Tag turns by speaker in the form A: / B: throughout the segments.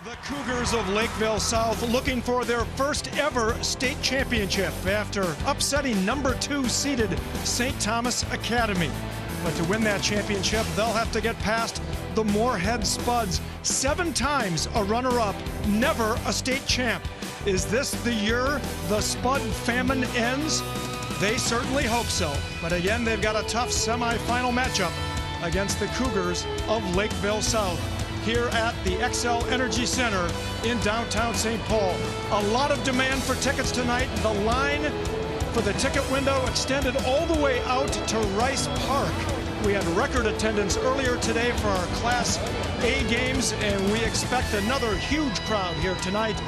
A: The Cougars of Lakeville South looking for their first ever state championship after upsetting number 2 seeded St. Thomas Academy. But to win that championship, they'll have to get past the Moorhead Spuds. 7 times a runner-up, never a state champ. Is this the year the Spud famine ends? They certainly hope so. But again, they've got a tough semifinal matchup against the Cougars of Lakeville South here at the XL Energy Center in downtown St. Paul. A lot of demand for tickets tonight. The line for the ticket window extended all the way out to Rice Park. We had record attendance earlier today for our Class A games, and we expect another huge crowd here tonight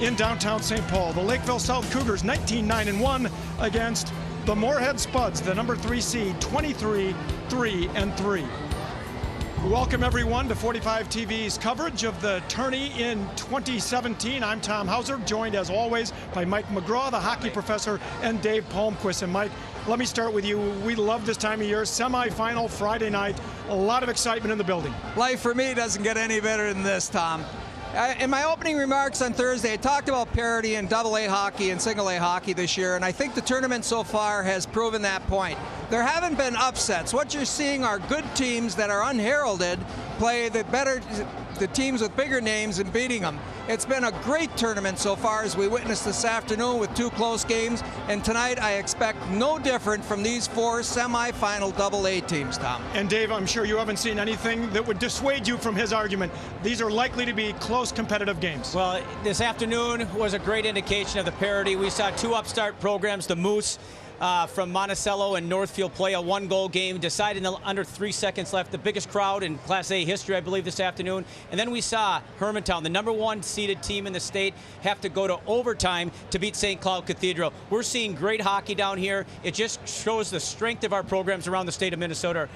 A: in downtown St. Paul. The Lakeville South Cougars 19-9-1 against the Moorhead Spuds, the number 3 seed, 23-3-3. Welcome everyone to 45 TV's coverage of the tourney in 2017. I'm Tom Hauser, joined as always by Mike McGraw, the hockey professor, and Dave Palmquist. And Mike, let me start with you. We love this time of year, semifinal Friday night, a lot of excitement in the building.
B: Life for me doesn't get any better than this, Tom. In my opening remarks on Thursday, I talked about parity in AA hockey and single A hockey this year, and I think the tournament so far has proven that point. There haven't been upsets. What you're seeing are good teams that are unheralded play the teams with bigger names and beating them. It's been a great tournament so far, as we witnessed this afternoon with 2 close games, and tonight I expect no different from these 4 semifinal AA teams, Tom.
A: And Dave, I'm sure you haven't seen anything that would dissuade you from his argument. These are likely to be close competitive games.
C: Well, this afternoon was a great indication of the parity. We saw 2 upstart programs, the Moose from Monticello and Northfield, play a 1-goal game, decided in under 3 seconds left, the biggest crowd in Class A history, I believe, this afternoon. And then we saw Hermantown, the number 1 seeded team in the state, have to go to overtime to beat St. Cloud Cathedral. We're seeing great hockey down here. It just shows the strength of our programs around the state of Minnesota.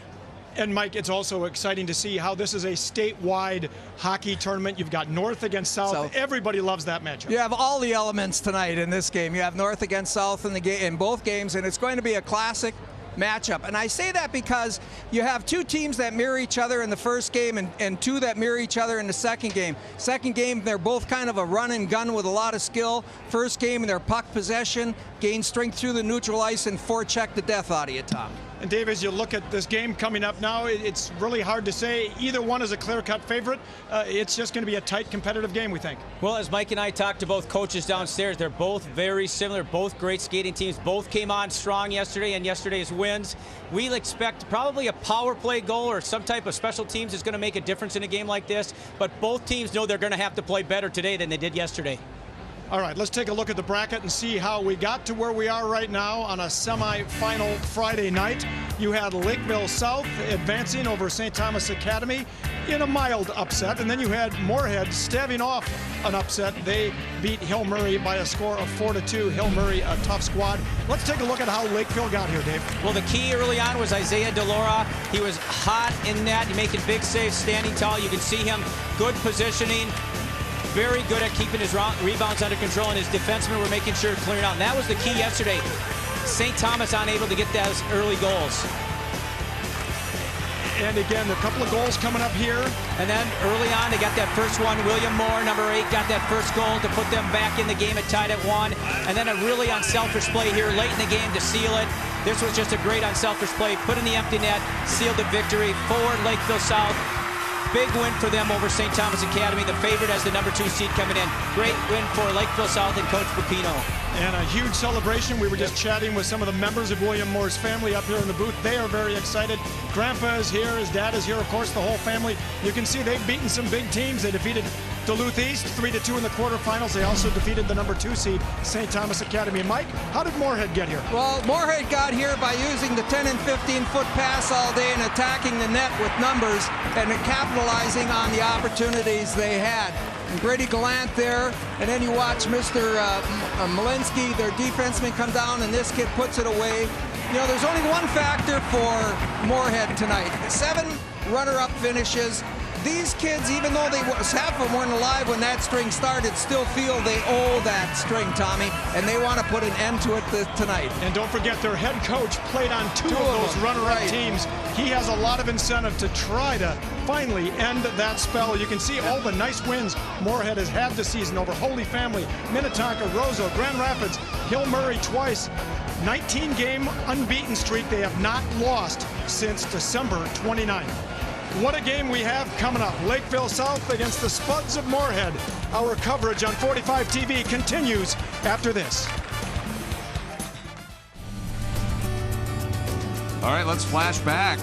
A: And Mike, it's also exciting to see how this is a statewide hockey tournament. You've got North against South. Everybody loves that matchup.
B: You have all the elements tonight in this game. You have North against South in both games, and it's going to be a classic matchup. And I say that because you have 2 teams that mirror each other in the first game and 2 that mirror each other in the second game. Second game, they're both kind of a run and gun with a lot of skill. First game, their puck possession, gain strength through the neutral ice, and forecheck the death out of you, Tom.
A: And Dave, as you look at this game coming up now, it's really hard to say either one is a clear-cut favorite. It's just going to be a tight, competitive game, we think.
C: Well, as Mike and I talked to both coaches downstairs, they're both very similar, both great skating teams. Both came on strong yesterday, and yesterday's wins. We'll expect probably a power play goal or some type of special teams is going to make a difference in a game like this. But both teams know they're going to have to play better today than they did yesterday.
A: All right, let's take a look at the bracket and see how we got to where we are right now on a semifinal Friday night. You had Lakeville South advancing over St. Thomas Academy in a mild upset, and then you had Moorhead staving off an upset. They beat Hill Murray by a score of 4-2. Hill Murray, a tough squad. Let's take a look at how Lakeville got here, Dave.
C: Well, the key early on was Isaiah DeLaura. He was hot in net, making big saves, standing tall. You can see him, good positioning. Very good at keeping his rebounds under control, and his defensemen were making sure clearing out. And that was the key yesterday. St. Thomas unable to get those early goals.
A: And again, a couple of goals coming up here.
C: And then early on, they got that first one. William Moore, number 8, got that first goal to put them back in the game. It tied at 1. And then a really unselfish play here late in the game to seal it. This was just a great unselfish play. Put in the empty net, sealed the victory for Lakeville South. Big win for them over St. Thomas Academy, the favorite as the number 2 seed coming in. Great win for Lakeville South and Coach Pepino.
A: And a huge celebration. We were just chatting with some of the members of William Moore's family up here in the booth. They are very excited. Grandpa is here, his dad is here, of course, the whole family. You can see they've beaten some big teams. They defeated Duluth East 3-2 in the quarterfinals. They also defeated the number 2 seed, St. Thomas Academy. Mike, how did Moorhead get here?
B: Well, Moorhead got here by using the 10 and 15-foot pass all day and attacking the net with numbers and capitalizing on the opportunities they had. And Brady Gallant there, and then you watch Mr. Malinsky, their defenseman, come down, and this kid puts it away. You know, there's only one factor for Moorhead tonight. 7 runner-up finishes. these kids, even though half of them weren't alive when that string started, still feel they owe that string, Tommy, and they want to put an end to it tonight.
A: And don't forget, their head coach played on two of those runner-up teams. He has a lot of incentive to try to finally end that spell. You can see all the nice wins Moorhead has had this season over Holy Family, Minnetonka, Roseau, Grand Rapids, Hill Murray twice. 19-game unbeaten streak they have not lost since December 29th. What a game we have coming up. Lakeville South against the Spuds of Moorhead. Our coverage on 45 TV continues after this.
D: All right, let's flash back.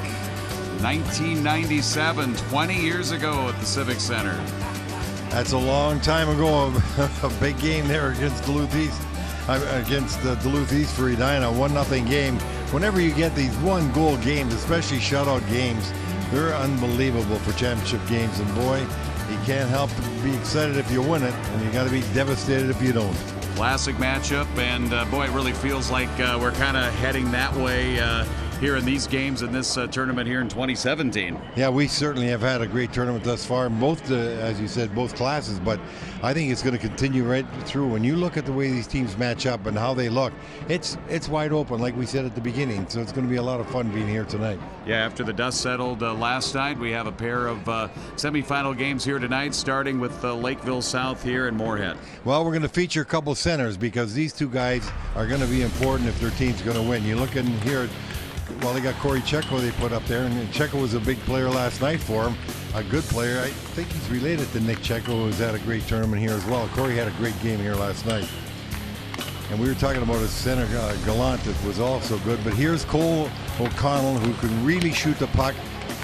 D: 1997, 20 years ago at the Civic Center.
E: That's a long time ago. A big game there against Duluth East. Against Duluth East for Edina, 1-0 game. Whenever you get these one-goal games, especially shutout games, they're unbelievable for championship games. And boy, you can't help but be excited if you win it, and you got to be devastated if you don't.
D: Classic matchup, and boy, it really feels like we're kind of heading that way here in these games in this tournament here in 2017.
E: Yeah, we certainly have had a great tournament thus far, both, as you said, both classes, but I think it's going to continue right through. When you look at the way these teams match up and how they look, it's wide open, like we said at the beginning, so it's going to be a lot of fun being here tonight.
D: Yeah, after the dust settled last night, we have a pair of semifinal games here tonight, starting with Lakeville South here in Moorhead.
E: Well, we're going to feature a couple centers because these two guys are going to be important if their team's going to win. You look in here, well, they got Corey Checo they put up there, and Checo was a big player last night for him. A good player. I think he's related to Nick Checo, who's had a great tournament here as well. Corey had a great game here last night. And we were talking about his center, Gallant, that was also good. But here's Cole O'Connell, who can really shoot the puck.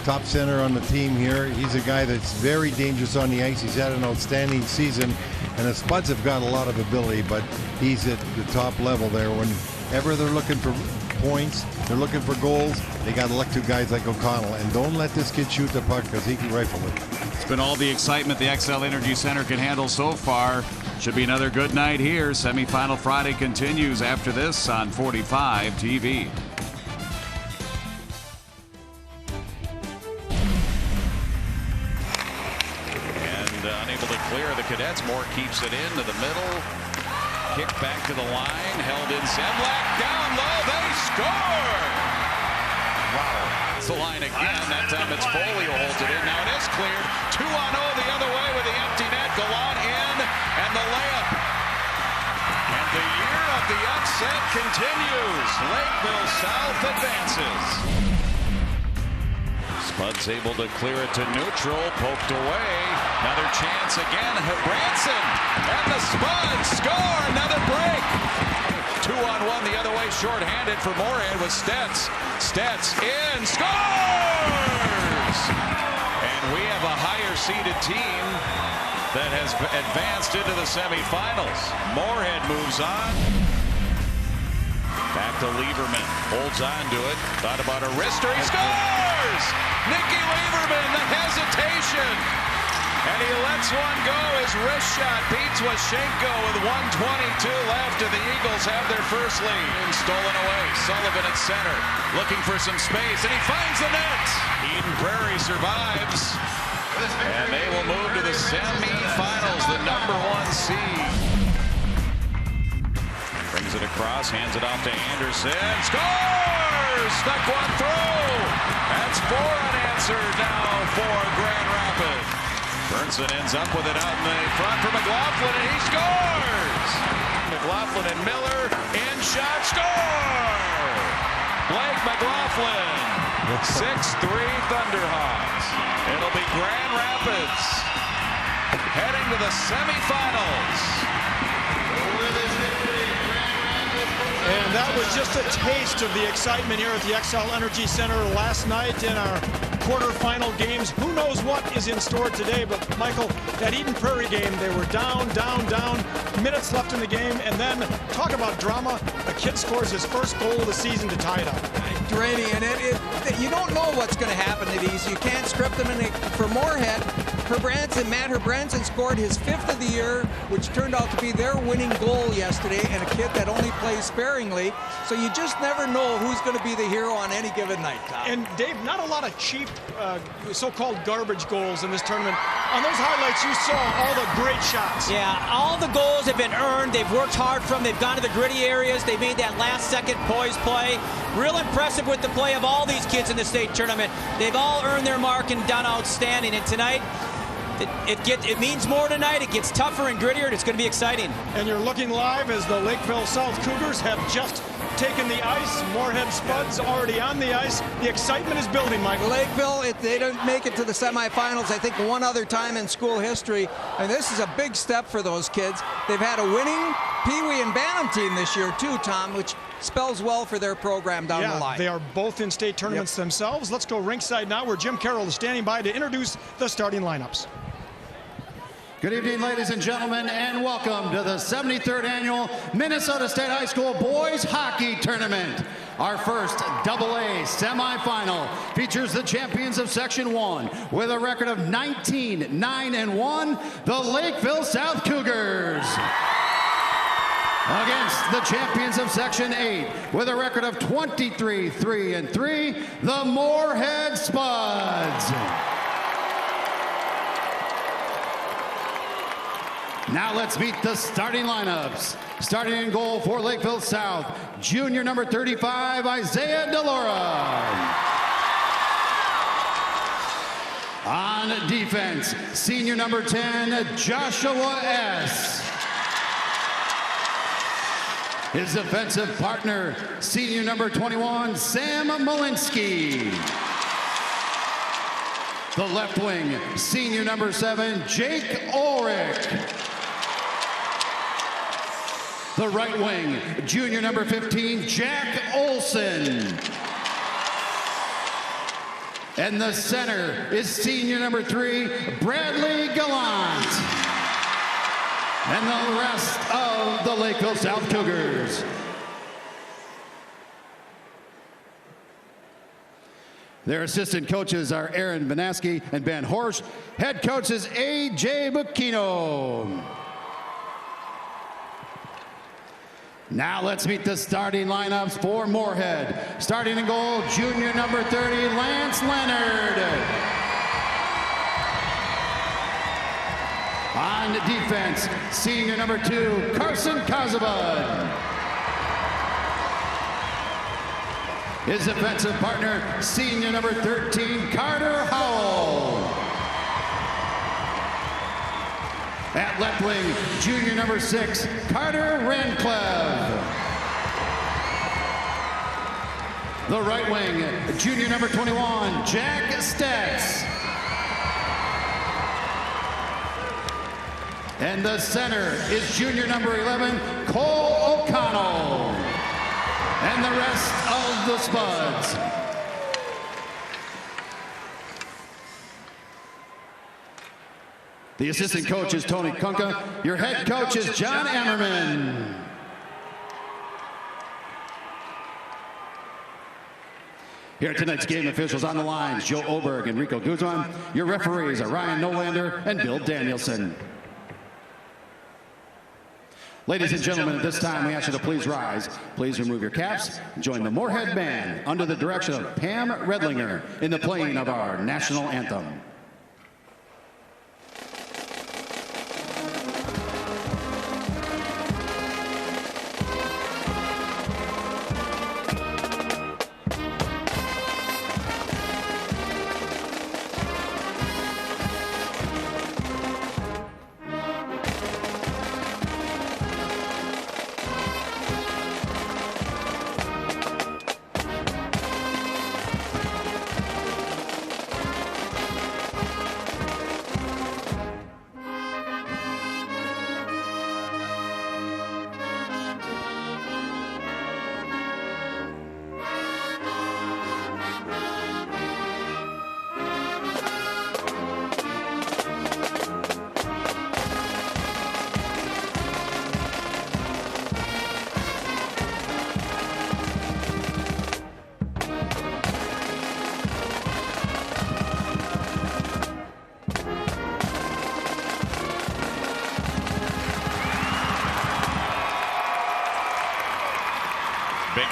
E: Top center on the team here. He's a guy that's very dangerous on the ice. He's had an outstanding season. And the Spuds have got a lot of ability, but he's at the top level there. Whenever they're looking for points, they're looking for goals, they got to look to guys like O'Connell. And don't let this kid shoot the puck because he can rifle it.
D: It's been all the excitement the XL Energy Center can handle so far. Should be another good night here. Semifinal Friday continues after this on 45 TV.
F: Unable to clear the Cadets. Moore keeps it into the middle. Kick back to the line. Held in. Zemlak down low. They score! Wow. It's the line again. That time it's Foley who holds it in. Now it is cleared. 2-0 the other way with the empty net. Gallant in. And the layup. And the year of the upset continues. Lakeville South advances. Spuds able to clear it to neutral. Poked away. Another chance again. Branson. And the Spuds score. Another break. 2-on-1 the other way. Short-handed for Moorhead with Stetz. Stetz in. Scores! And we have a higher-seeded team that has advanced into the semifinals. Moorhead moves on. Back to Lieberman. Holds on to it. Thought about a wrister. He scores! Nicky Lieberman, the hesitation. And he lets one go. His wrist shot beats Washenko with 1:22 left, and the Eagles have their first lead. And stolen away. Sullivan at center, looking for some space, and he finds the net. Eden Prairie survives, and they will move to the semifinals, the #1 seed. Brings it across, hands it off to Anderson. Scores! Stuck one through. That's 4 unanswered now for Grand Rapids. Burnson ends up with it out in the front for McLaughlin, and he scores! McLaughlin and Miller, in shot, score! Blake McLaughlin, 6-3 Thunderhawks. It'll be Grand Rapids heading to the semifinals.
A: And that was just a taste of the excitement here at the XL Energy Center last night in our quarterfinal games. Who knows what is in store today, but Michael, that Eden Prairie game, they were down, minutes left in the game, and then talk about drama. A kid scores his first goal of the season to tie it up.
B: draining, and you don't know what's going to happen to these. You can't script them. And for Moorhead, Matt Herbranson scored his 5th of the year, which turned out to be their winning goal yesterday, and a kid that only plays sparingly. So you just never know who's going to be the hero on any given night, Tom.
A: And Dave, not a lot of cheap so-called garbage goals in this tournament. On those highlights, you saw all the great shots.
C: Yeah, all the goals have been earned. They've worked hard from. They've gone to the gritty areas. They made that last-second poise play. Real impressive with the play of all these kids in the state tournament. They've all earned their mark and done outstanding. And tonight, it means more tonight. It gets tougher and grittier, and it's going to be exciting.
A: And you're looking live as the Lakeville South Cougars have just taken the ice. Moorhead Spuds already on the ice. The excitement is building, Michael.
B: Lakeville, they don't make it to the semifinals, I think, one other time in school history. And this is a big step for those kids. They've had a winning Pee Wee and Bantam team this year, too, Tom, which spells well for their program down the line.
A: They are both in state tournaments themselves. Let's go ringside now, where Jim Carroll is standing by to introduce the starting lineups.
G: Good evening, ladies and gentlemen, and welcome to the 73rd Annual Minnesota State High School Boys Hockey Tournament. Our first AA semifinal features the champions of Section 1 with a record of 19-9-1, the Lakeville South Cougars. Against the champions of Section 8 with a record of 23-3-3, the Moorhead Spuds. Now let's meet the starting lineups. Starting in goal for Lakeville South, junior number 35, Isaiah DeLaura. On defense, senior number 10, Joshua S. His offensive partner, senior number 21, Sam Malinsky. The left wing, senior number 7, Jake Ulrich. The right wing, junior number 15, Jack Olson. And the center is senior number 3, Bradley Gallant. And the rest of the Lakeville South Cougars. Their assistant coaches are Aaron Vanaski and Ben Horsch. Head coach is A.J. Bukino. Now let's meet the starting lineups for Moorhead. Starting in goal, junior number 30, Lance Leonard. On defense, senior number 2, Carson Kozabud. His offensive partner, senior number 13, Carter Howell. At left wing, junior number 6, Carter Ranclev. The right wing, junior number 21, Jack Stetz. And the center is junior number 11, Cole O'Connell. And the rest of the Spuds. The assistant coach is Tony Kunka. Your head coach is John Ammerman. Here are tonight's game officials on the lines, Joe Oberg and Rico Guzman. Your referees are Ryan Nolander and Bill Danielson. Ladies and gentlemen, at this time, we ask you to please rise. Please remove your caps. Join the Moorhead Band under the direction of Pam Redlinger in the playing of our national anthem.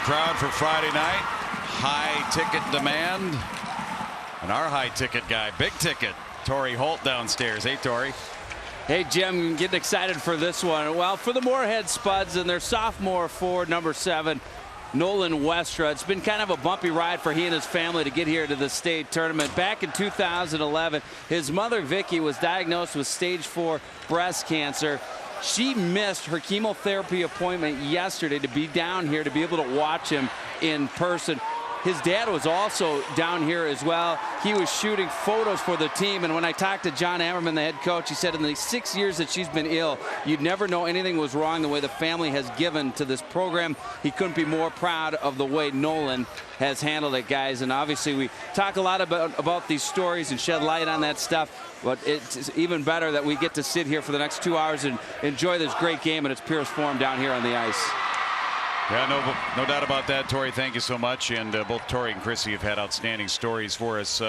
F: crowd for Friday night. High ticket demand. And our high ticket guy, big ticket, Torrey Holt downstairs. Hey, Torrey.
H: Hey, Jim, getting excited for this one. Well, for the Moorhead Spuds and their sophomore forward, number 7, Nolan Westra. It's been kind of a bumpy ride for he and his family to get here to the state tournament. Back in 2011, his mother, Vicky, was diagnosed with stage 4 breast cancer. She missed her chemotherapy appointment yesterday to be down here to be able to watch him in person. His dad was also down here as well. He was shooting photos for the team, and when I talked to John Ammerman, the head coach, he said in the 6 years that she's been ill, you'd never know anything was wrong the way the family has given to this program. He couldn't be more proud of the way Nolan has handled it, guys. And obviously we talk a lot about these stories and shed light on that stuff, but it's even better that we get to sit here for the next 2 hours and enjoy this great game in its purest form down here on the ice.
F: Yeah, no doubt about that, Torrey. Thank you so much. And both Torrey and Chrissy have had outstanding stories for us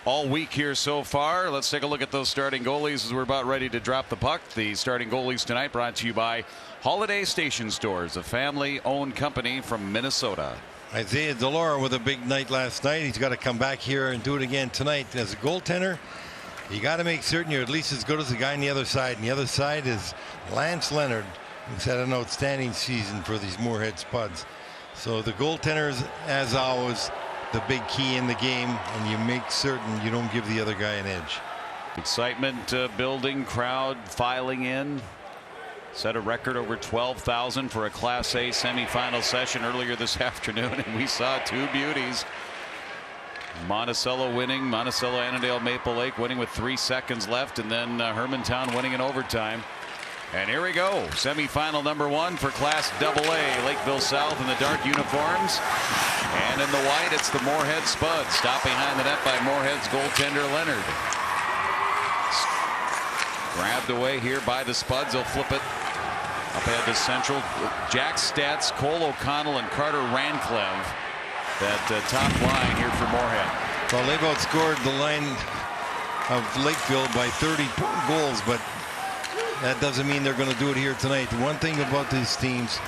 F: all week here so far. Let's take a look at those starting goalies as we're about ready to drop the puck. The starting goalies tonight brought to you by Holiday Station Stores, a family-owned company from Minnesota.
E: Isaiah Delora with a big night last night. He's got to come back here and do it again tonight. As a goaltender, you got to make certain you're at least as good as the guy on the other side. And the other side is Lance Leonard. He's had an outstanding season for these Moorhead Spuds. So the goaltenders, as always, the big key in the game, and you make certain you don't give the other guy an edge.
F: Excitement building, crowd filing in. Set a record over 12,000 for a Class A semifinal session earlier this afternoon, and we saw 2 beauties. Monticello winning, Monticello, Annandale, Maple Lake winning with 3 seconds left, and then Hermantown winning in overtime. And here we go, semifinal number 1 for Class AA, Lakeville South in the dark uniforms. And in the white, it's the Moorhead Spuds. Stopped behind the net by Moorhead's goaltender Leonard. Grabbed away here by the Spuds. They'll flip it up ahead to Central. Jack Stats, Cole O'Connell, and Carter Ranclev. That top line here for Moorhead.
E: Well, they've outscored the line of Lakeville by 30 goals, but that doesn't mean they're going to do it here tonight. The one thing about these teams,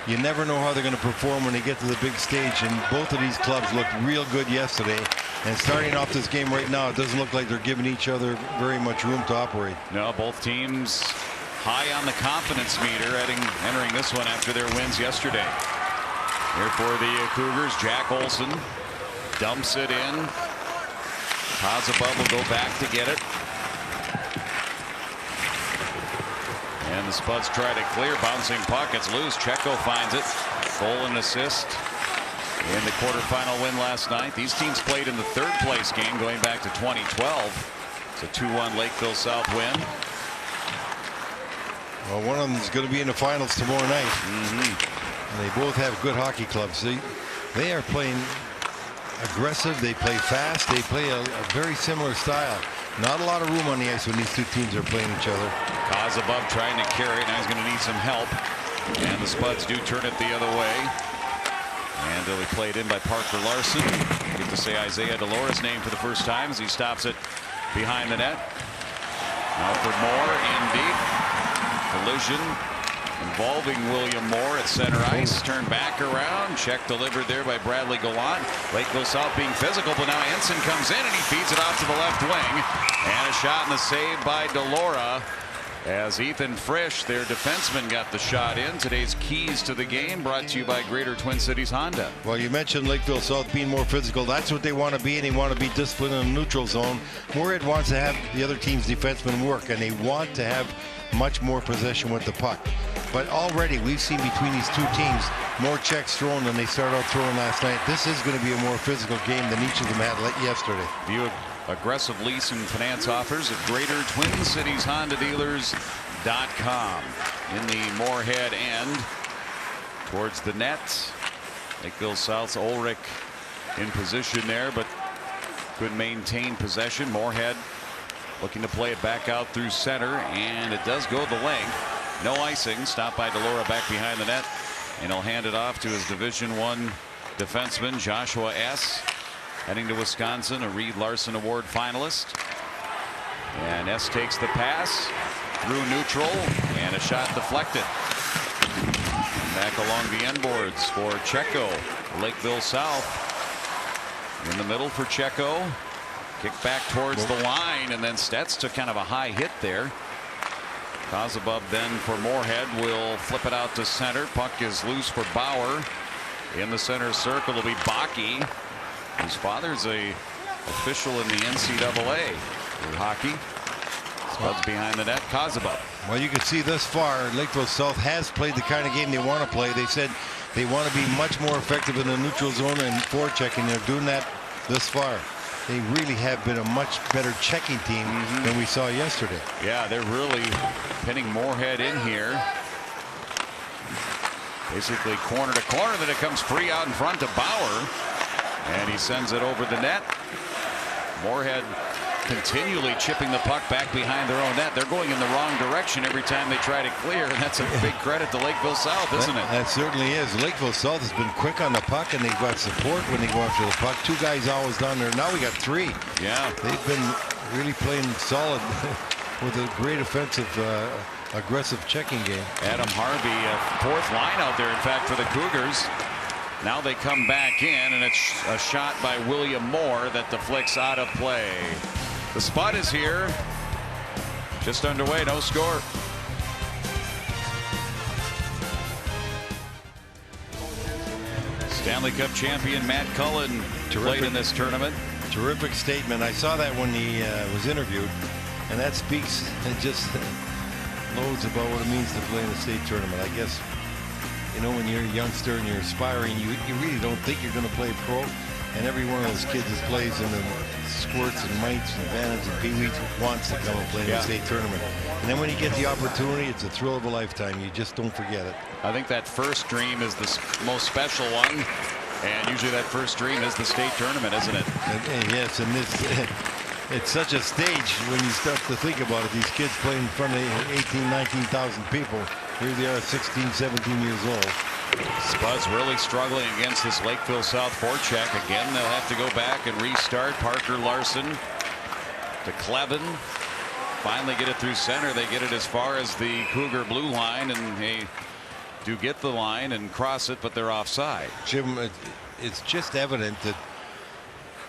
E: you never know how they're going to perform when they get to the big stage, and both of these clubs looked real good yesterday. And starting off this game right now, it doesn't look like they're giving each other very much room to operate.
F: No, both teams high on the confidence meter entering this one after their wins yesterday. Here for the Cougars, Jack Olson dumps it in. Kozabov will go back to get it. And the Spuds try to clear, bouncing puck. It's loose. Checo finds it. Goal and assist in the quarterfinal win last night. These teams played in the 3rd place game going back to 2012. It's a 2-1 Lakeville South win.
E: Well, one of them is going to be in the finals tomorrow night. And they both have good hockey clubs. They are playing aggressive. They play fast. They play a very similar style. Not a lot of room on the ice when these 2 teams are playing each other.
F: Kaz above trying to carry it. Now he's going to need some help. And the Spuds do turn it the other way. And it'll be played in by Parker Larson. Get to say Isaiah Delora's name for the first time as he stops it behind the net. Now for Moore in deep. Collision involving William Moore at center ice. Turned back around. Check delivered there by Bradley Gallant. Lakeville South being physical, but now Ensign comes in and he feeds it off to the left wing. And a shot and a save by Delora as Ethan Frisch, their defenseman, got the shot in. Today's keys to the game brought to you by Greater Twin Cities Honda.
E: Well, you mentioned Lakeville South being more physical. That's what they want to be, and they want to be disciplined in the neutral zone. Moorhead wants to have the other team's defensemen work, and they want to have much more possession with the puck. But already we've seen between these 2 teams more checks thrown than they started out throwing last night. This is going to be a more physical game than each of them had yesterday.
F: View aggressive lease and finance offers at Greater Twin Cities Honda Dealers.com. In the Moorhead end towards the net. Lakeville South's Ulrich in position there, but could maintain possession. Moorhead looking to play it back out through center, and it does go the length. No icing. Stopped by Delora back behind the net, and he'll hand it off to his Division I defenseman Joshua S. Heading to Wisconsin, a Reed Larson Award finalist. And S takes the pass through neutral, and a shot deflected. Back along the end boards for Checo. Lakeville South. In the middle for Checo. Kick back towards the line, and then Stetz took kind of a high hit there. Kozubov then for Moorhead will flip it out to center. Puck is loose for Bauer. In the center circle will be Bakke, whose father's a official in the NCAA for hockey. Spuds behind the net. Kozubov.
E: Well, you can see thus far Lakeville South has played the kind of game they want to play. They said they want to be much more effective in the neutral zone and forechecking. They're doing that thus far. They really have been a much better checking team than we saw yesterday.
F: Yeah, they're really pinning Moorhead in here. Basically corner to corner, then it comes free out in front to Bauer, and he sends it over the net. Moorhead continually chipping the puck back behind their own net. They're going in the wrong direction every time they try to clear, and that's a big credit to Lakeville South, isn't it?
E: That certainly is. Lakeville South has been quick on the puck, and they've got support when they go after the puck. Two guys always down there. Now we got three.
F: Yeah.
E: They've been really playing solid with a great offensive, aggressive checking game.
F: Adam Harvey, fourth line out there, in fact, for the Cougars. Now they come back in, and it's a shot by William Moore that deflects out of play. The spot is here. Just underway, no score. Stanley Cup champion Matt Cullen played in this tournament.
E: Terrific statement. I saw that when he was interviewed, and that speaks just loads about what it means to play in a state tournament. I guess, you know, when you're a youngster and you're aspiring, you really don't think you're going to play pro. And every one of those kids that plays in the squirts and mites and advantage and peewees wants to come and play in the state tournament. And then when you get the opportunity, it's a thrill of a lifetime. You just don't forget it.
F: I think that first dream is the most special one. And usually that first dream is the state tournament, isn't it?
E: And yes, and it's such a stage when you start to think about it. These kids playing in front of 18,000, 19,000 people. Here they are, 16, 17 years old.
F: Spuds really struggling against this Lakeville South forecheck. Again, they'll have to go back and restart. Parker Larson to Clevin. Finally get it through center. They get it as far as the Cougar blue line, and they do get the line and cross it, but they're offside.
E: Jim, it's just evident that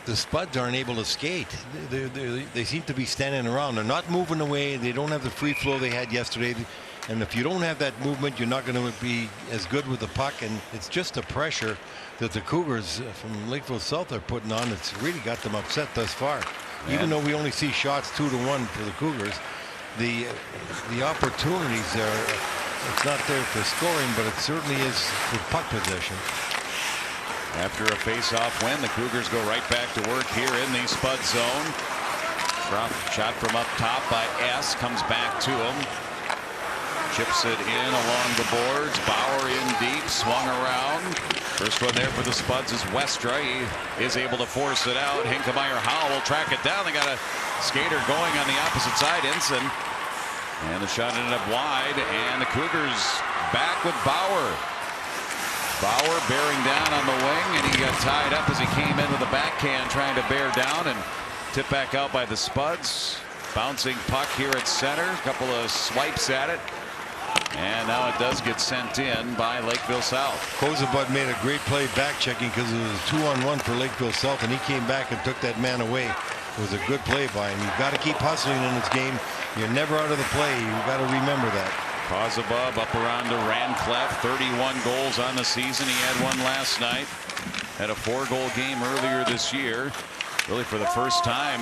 E: the Spuds aren't able to skate. They seem to be standing around. They're not moving away. They don't have the free flow they had yesterday. And if you don't have that movement, you're not going to be as good with the puck. And it's just the pressure that the Cougars from Lakeville South are putting on. It's really got them upset thus far. Yeah. Even though we only see shots 2-1 for the Cougars, the opportunities are, it's not there for scoring, but it certainly is for puck possession.
F: After a face-off win, the Cougars go right back to work here in the Spud zone. Shot from up top by S. Comes back to him. Chips it in along the boards. Bauer in deep. Swung around. First one there for the Spuds is Westra. He is able to force it out. Hinkemeyer Howell will track it down. They got a skater going on the opposite side. Ensign. And the shot ended up wide. And the Cougars back with Bauer. Bauer bearing down on the wing, and he got tied up as he came in with a backhand trying to bear down, and tipped back out by the Spuds. Bouncing puck here at center. A couple of swipes at it. And now it does get sent in by Lakeville South.
E: Kozubov made a great play back checking because it was a 2-on-1 for Lakeville South, and he came back and took that man away. It was a good play by him. You've got to keep hustling in this game. You're never out of the play. You've got to remember that.
F: Kozubov up around to Rancliffe. 31 goals on the season. He had one last night. Had a 4-goal game earlier this year. Really for the first time,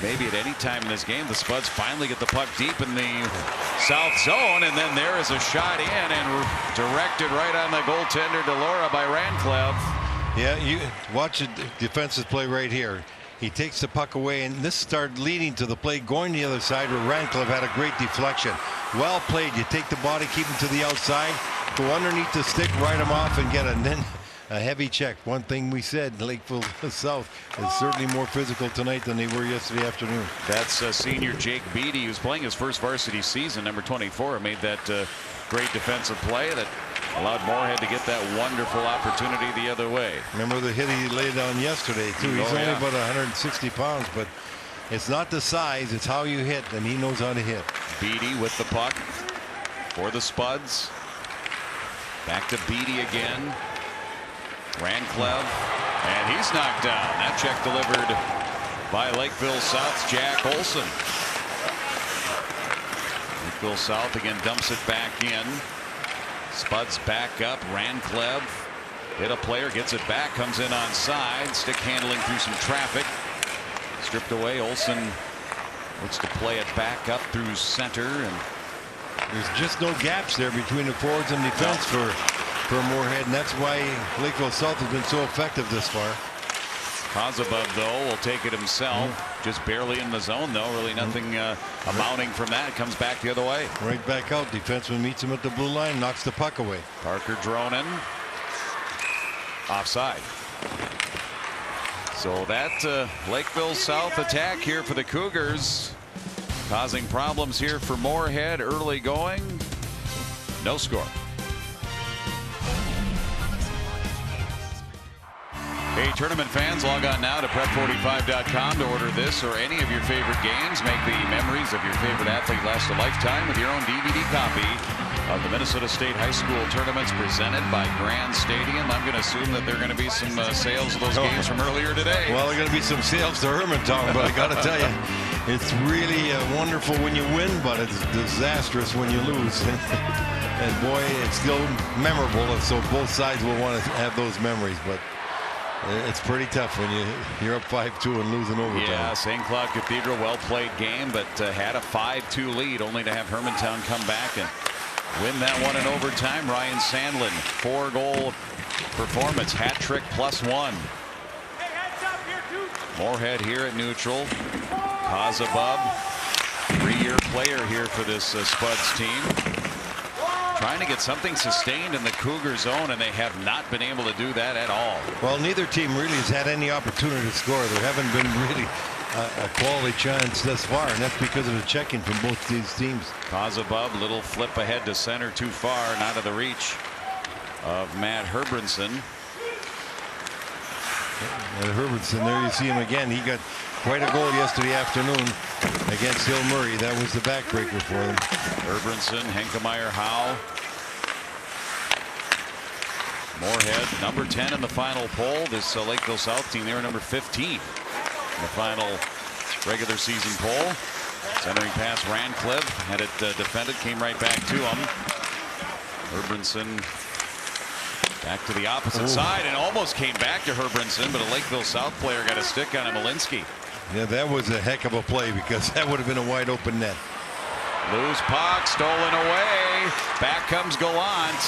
F: maybe at any time in this game, the Spuds finally get the puck deep in the south zone, and then there is a shot in and directed right on the goaltender Delora by Rancliffe.
E: Yeah, you watch the defensive play right here. He takes the puck away, and this started leading to the play going the other side where Rancliffe had a great deflection. Well played. You take the body, keep him to the outside, go underneath the stick, ride him off, and get it. And then a heavy check. One thing we said, Lakeville South is certainly more physical tonight than they were yesterday afternoon.
F: That's senior Jake Beatty, who's playing his first varsity season, number 24, made that great defensive play that allowed Moorhead to get that wonderful opportunity the other way.
E: Remember the hit he laid down yesterday, too. He's only about 160 pounds, but it's not the size, it's how you hit, and he knows how to hit.
F: Beatty with the puck for the Spuds. Back to Beatty again. Ranclev, and he's knocked down. That check delivered by Lakeville South's Jack Olson. Lakeville South again dumps it back in. Spuds back up. Ranclev hit a player, gets it back, comes in on side. Stick handling through some traffic. Stripped away. Olson looks to play it back up through center, and
E: there's just no gaps there between the forwards and defense for Moorhead, and that's why Lakeville South has been so effective this far.
F: Kozabov, though, will take it himself. Just barely in the zone, though. Really nothing amounting from that. It comes back the other way.
E: Right back out. Defenseman meets him at the blue line, knocks the puck away.
F: Parker Dronin. Offside. So that Lakeville South attack here for the Cougars, causing problems here for Moorhead early going. No score. Hey, tournament fans, log on now to prep45.com to order this or any of your favorite games. Make the memories of your favorite athlete last a lifetime with your own DVD copy of the Minnesota State High School tournaments presented by Grand Stadium. I'm going to assume that there are going to be some sales of those games from earlier today.
E: Well, there are going to be some sales to Hermantown, but I got to tell you, it's really wonderful when you win, but it's disastrous when you lose. And boy, it's still memorable, and so both sides will want to have those memories, but it's pretty tough when you're up 5-2 and losing overtime.
F: Yeah, St. Cloud Cathedral, well-played game, but had a 5-2 lead, only to have Hermantown come back and win that one in overtime. Ryan Sandlin, 4-goal performance, hat trick +1. Moorhead here at neutral. Kozabov, 3-year player here for this Spuds team. Trying to get something sustained in the Cougar zone, and they have not been able to do that at all.
E: Well, neither team really has had any opportunity to score. There haven't been really a quality chance thus far, and that's because of the checking from both these teams.
F: Kozabov, little flip ahead to center, too far, and out of the reach of Matt Herbranson.
E: And Herbranson, there you see him again. He got quite a goal yesterday afternoon against Hill Murray. That was the backbreaker for them.
F: Herbranson, Henkemeyer, Howe. Moorhead, number 10 in the final poll. This Lakeville South team, they were number 15 in the final regular season poll. Centering pass, Rancliffe had it defended, came right back to him. Herbranson back to the opposite side, and almost came back to Herbranson, but a Lakeville South player got a stick on him, Malinsky.
E: Yeah, that was a heck of a play, because that would have been a wide open net.
F: Loose puck, stolen away. Back comes Gallant,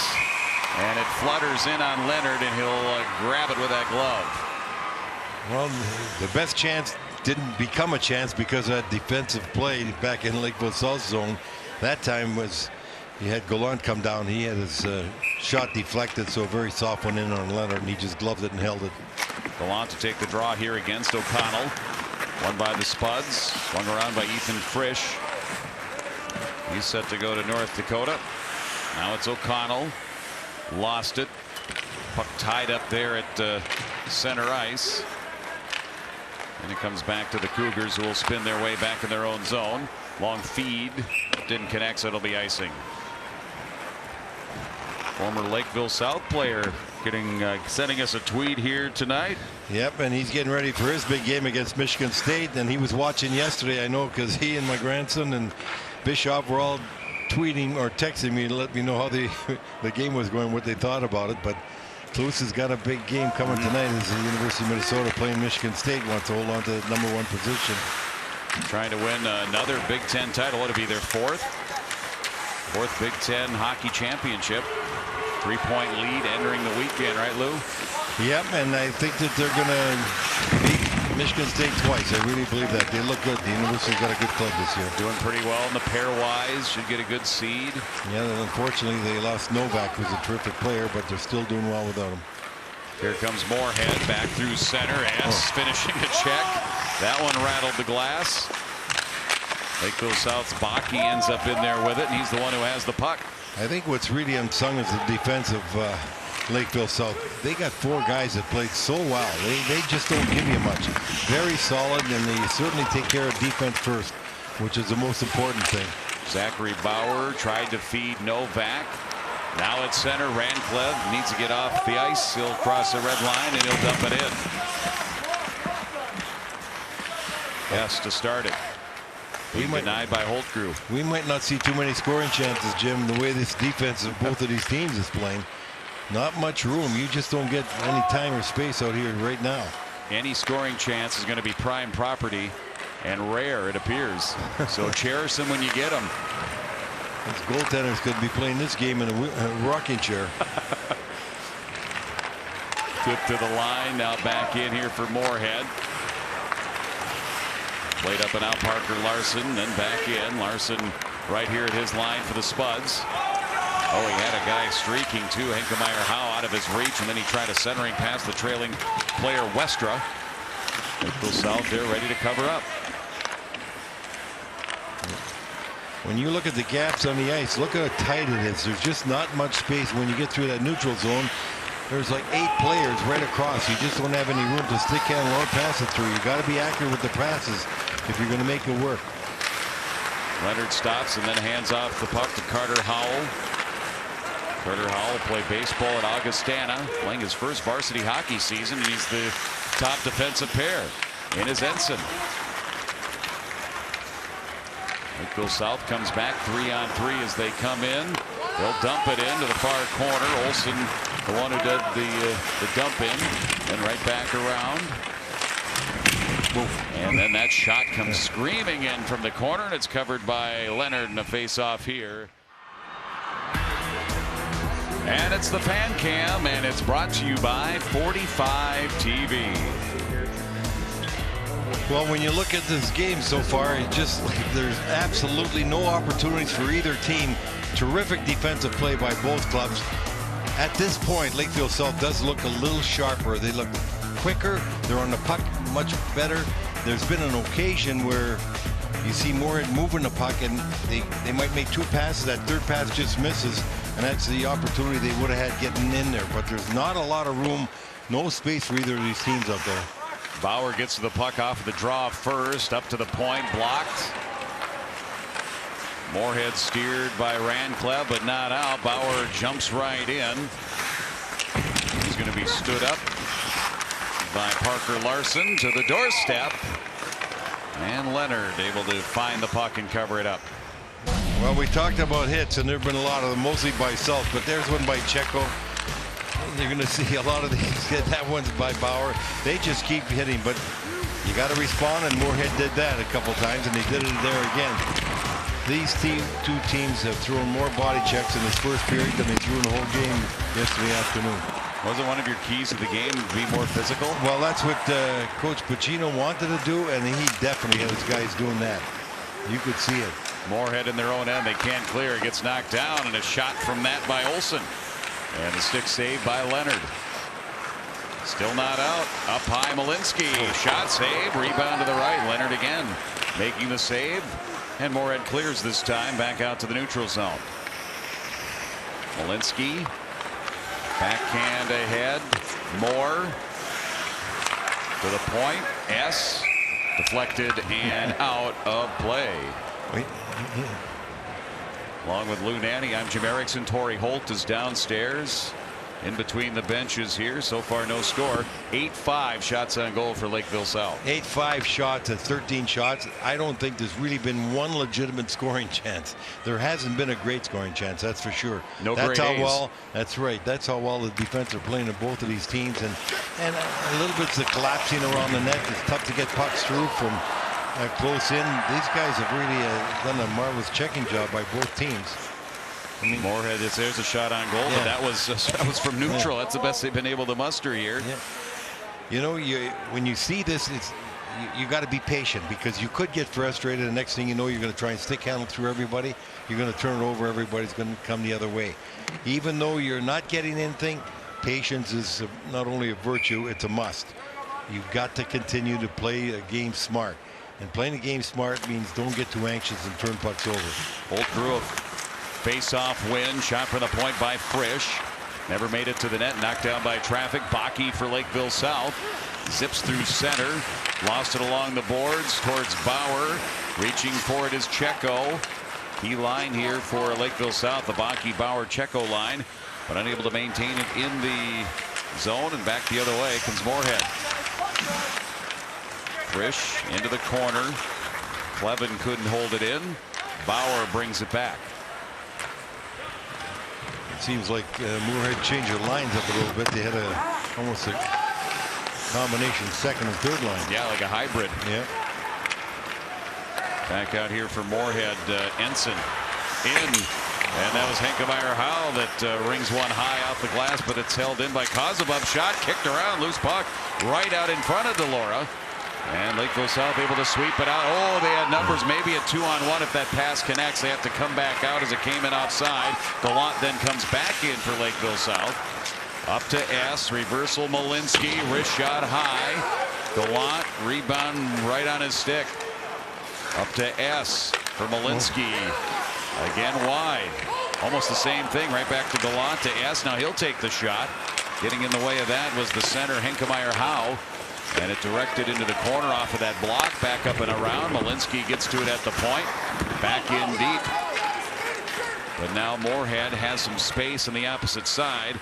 F: and it flutters in on Leonard, and he'll grab it with that glove.
E: Well, the best chance didn't become a chance because of that defensive play back in Lakeville South zone. That time was, he had Gallant come down. He had his shot deflected, so a very soft one in on Leonard, and he just gloved it and held it.
F: Gallant to take the draw here against O'Connell. Won by the Spuds. Swung around by Ethan Frisch. He's set to go to North Dakota. Now it's O'Connell. Lost it. Puck tied up there at center ice. And it comes back to the Cougars, who will spin their way back in their own zone. Long feed. Didn't connect, so it'll be icing. Former Lakeville South player sending us a tweet here tonight.
E: Yep, and he's getting ready for his big game against Michigan State, and he was watching yesterday, I know, because he and my grandson and Bischoff were all tweeting or texting me to let me know how the game was going, what they thought about it. But Cluse has got a big game coming tonight as the University of Minnesota playing Michigan State, wants to hold on to the #1 position.
F: Trying to win another Big Ten title. It'll be their fourth Big Ten hockey championship. 3-point lead entering the weekend, right, Lou?
E: Yep, and I think that they're going to beat Michigan State twice. I really believe that. They look good. The University's got a good club this year.
F: Doing pretty well in the pairwise. Should get a good seed.
E: Yeah, and unfortunately they lost Novak, who's a terrific player, but they're still doing well without him.
F: Here comes Moorhead back through center. Finishing a check. That one rattled the glass. Lakeville South's Baki ends up in there with it, and he's the one who has the puck.
E: I think what's really unsung is the defense of Lakeville South. They got 4 guys that played so well. They just don't give you much. Very solid, and they certainly take care of defense first, which is the most important thing.
F: Zachary Bauer tried to feed Novak. Now at center, Rancliffe needs to get off the ice. He'll cross the red line and he'll dump it in. Yes, to start it. Being denied by Holtgrew.
E: We might not see too many scoring chances, Jim, the way this defense of both of these teams is playing. Not much room. You just don't get any time or space out here right now.
F: Any scoring chance is going to be prime property, and rare, it appears. So cherish them when you get them.
E: These goaltenders could be playing this game in a rocking chair.
F: Tip to the line, now back in here for Moorhead. Played up and out Parker Larson, then back in. Larson right here at his line for the Spuds. Oh, he had a guy streaking too. Henkemeyer Howe out of his reach, and then he tried a centering pass the trailing player Westra. Lakeville South there ready to cover up.
E: When you look at the gaps on the ice, look how tight it is. There's just not much space when you get through that neutral zone. There's like 8 players right across. You just don't have any room to stick handle or pass it through. You got to be accurate with the passes if you're going to make it work.
F: Leonard stops and then hands off the puck to Carter Howell. Carter Howell played baseball at Augustana, playing his first varsity hockey season, and he's the top defensive pair in his ensign. Lakeville South comes back 3-on-3 as they come in. They'll dump it into the far corner. Olsen, the one who did the dump in, and right back around. And then that shot comes screaming in from the corner, and it's covered by Leonard in a face-off here. And it's the Fan Cam, and it's brought to you by 45 TV.
E: Well, when you look at this game so far, it just there's absolutely no opportunities for either team. Terrific defensive play by both clubs. At this point, Lakeville South does look a little sharper. They look quicker. They're on the puck much better. There's been an occasion where you see Moorhead moving the puck, and they might make 2 passes. That third pass just misses, and that's the opportunity they would have had getting in there. But there's not a lot of room, no space for either of these teams out there.
F: Bauer gets to the puck off of the draw first, up to the point, blocked. Moorhead steered by Rancliffe, but not out. Bauer jumps right in. He's going to be stood up by Parker Larson to the doorstep. And Leonard able to find the puck and cover it up.
E: Well, we talked about hits, and there have been a lot of them, mostly by South, but there's one by Checo. You're going to see a lot of these. That one's by Bauer. They just keep hitting, but you got to respond, and Moorhead did that a couple times, and they did it there again. These two teams have thrown more body checks in this first period than they threw in the whole game yesterday afternoon.
F: Wasn't one of your keys to the game to be more physical?
E: Well, that's what Coach Pacino wanted to do, and he definitely had his guys doing that. You could see it.
F: Moorhead in their own end. They can't clear. It gets knocked down, and a shot from that by Olsen. And the stick saved by Leonard. Still not out. Up high, Malinsky. Shot save. Rebound to the right. Leonard again making the save. And Moorhead clears this time back out to the neutral zone. Malinsky. Backhand ahead. Moore. To the point. S. Deflected and out of play. Along with Lou Nanny, I'm Jim Erickson. Torrey Holt is downstairs in between the benches here. So far, no score. 8-5 shots on goal for Lakeville South.
E: 8-5 shots at 13 shots. I don't think there's really been one legitimate scoring chance. There hasn't been a great scoring chance, that's for sure.
F: No
E: that's
F: great
E: how
F: A's.
E: well. That's right. That's how well the defense are playing in both of these teams, and a little bit's the collapsing around the net. It's tough to get pucks through from close in. These guys have really done a marvelous checking job by both teams.
F: I mean, Moorhead, there's a shot on goal, but that was from neutral. That's the best they've been able to muster here.
E: Yeah. You know, when you see this, you got to be patient, because you could get frustrated. The next thing you know, you're going to try and stick handle through everybody. You're going to turn it over. Everybody's going to come the other way. Even though you're not getting anything, patience is not only a virtue, it's a must. You've got to continue to play a game smart. And playing a game smart means don't get too anxious and turn pucks over.
F: Holtgrew, face-off win. Shot from the point by Frisch. Never made it to the net. Knocked down by traffic. Bakke for Lakeville South. Zips through center. Lost it along the boards towards Bauer. Reaching for it is Checo. Key line here for Lakeville South, the Baki Bauer Checo line, but unable to maintain it in the zone, and back the other way comes Moorhead. Frisch into the corner. Clevin couldn't hold it in. Bauer brings it back.
E: It seems like Moorhead changed their lines up a little bit. They had almost a combination second and third line.
F: Yeah, like a hybrid.
E: Yeah.
F: Back out here for Moorhead. Ensign in. And that was Henkemeyer Howe that rings one high off the glass, but it's held in by Kozubov. Shot kicked around, loose puck right out in front of Delora. And Lakeville South able to sweep it out. Oh, they had numbers, maybe a 2-on-1 if that pass connects. They have to come back out as it came in offside. Gallant then comes back in for Lakeville South. Up to S, reversal Malinsky, wrist shot high. Gallant, rebound right on his stick. Up to S for Malinsky. Again wide. Almost the same thing, right back to Gallant to S. Now he'll take the shot. Getting in the way of that was the center, Henkemeyer Howe. And it directed into the corner off of that block. Back up and around. Malinsky gets to it at the point. Back in deep. But now Moorhead has some space on the opposite side.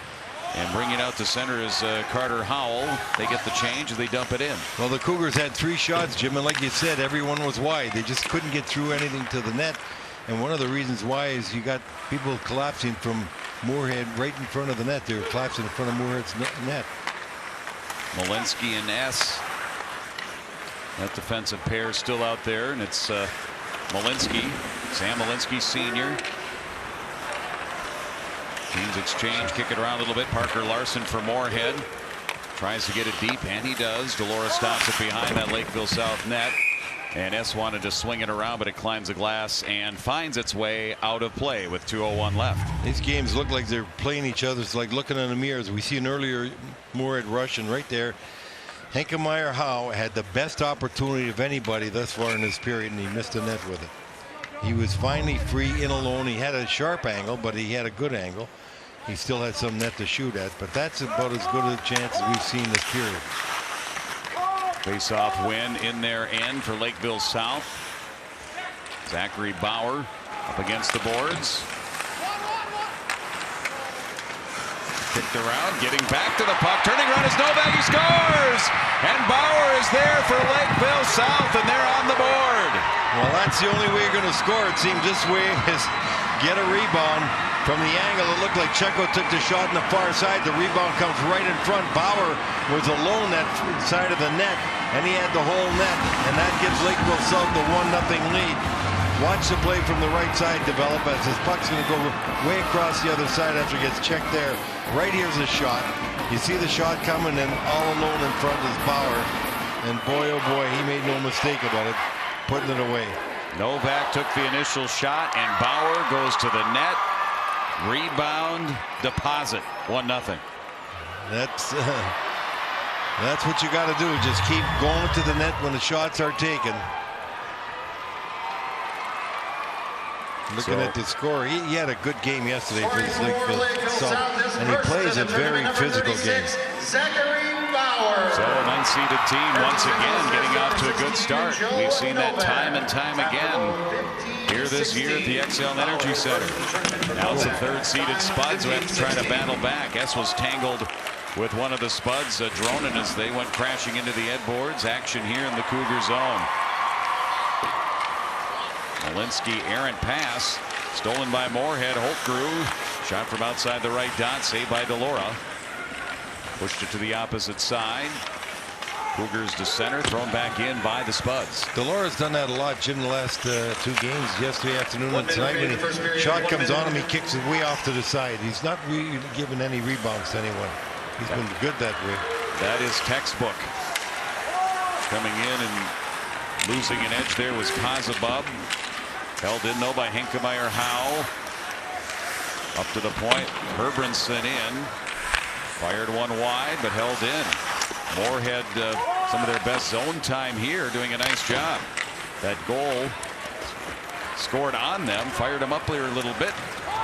F: And bringing out to center is Carter Howell. They get the change as they dump it in.
E: Well, the Cougars had 3 shots, Jim, and like you said, everyone was wide. They just couldn't get through anything to the net. And one of the reasons why is you got people collapsing from Moorhead right in front of the net. They were collapsing in front of Moorhead's net.
F: Malinsky and S. That defensive pair is still out there, and it's Malinsky, Sam Malinsky Sr. Teams exchange, kick it around a little bit. Parker Larson for Moorhead. Tries to get it deep, and he does. Delora stops it behind that Lakeville South net. And S wanted to swing it around, but it climbs the glass and finds its way out of play with 2:01 left.
E: These games look like they're playing each other. It's like looking in the mirrors. We see an earlier Moorhead rush, and right there, Henkemeyer Howe had the best opportunity of anybody thus far in this period, and he missed the net with it. He was finally free in alone. He had a sharp angle, but he had a good angle. He still had some net to shoot at, but that's about as good a chance as we've seen this period.
F: Face-off win in their end for Lakeville South. Zachary Bauer up against the boards. Kicked around, getting back to the puck, turning around is Novak, he scores! And Bauer is there for Lakeville South, and they're on the board.
E: Well, that's the only way you're going to score, it seems. This way is get a rebound. From the angle, it looked like Checo took the shot on the far side. The rebound comes right in front. Bauer was alone that side of the net, and he had the whole net, and that gives Lakeville South the 1-0 lead. Watch the play from the right side develop as his puck's going to go way across the other side after it gets checked there. Right here's a shot. You see the shot coming, and all alone in front is Bauer. And boy, oh boy, he made no mistake about it, putting it away.
F: Novak took the initial shot, and Bauer goes to the net. Rebound, deposit, 1-0.
E: That's what you got to do. Just keep going to the net when the shots are taken. Looking at the score, he had a good game yesterday for his Lakeville South, and he plays a very physical game.
F: So an unseeded team once again getting off to a good start. We've seen that time and time again here this year at the XL Energy Center. Now it's the third-seeded Spuds who have to try to battle back. S was tangled with one of the Spuds, Dronin, as they went crashing into the headboards. Action here in the Cougar zone. Malinsky, errant pass, stolen by Moorhead. Holtgrew, shot from outside the right dot, saved by Delora. Pushed it to the opposite side. Cougars to center, thrown back in by the Spuds.
E: Delora's done that a lot, Jim, the last 2 games, yesterday afternoon and tonight. When the shot comes on him, he kicks it way off to the side. He's not really giving any rebounds to anyone. He's been good that way.
F: That is textbook. Coming in and losing an edge there was Kozubov. Held in though by Henkemeyer Howe. Up to the point, Herbranson in. Fired one wide, but held in. Moorhead, some of their best zone time here, doing a nice job. That goal scored on them, fired them up here a little bit.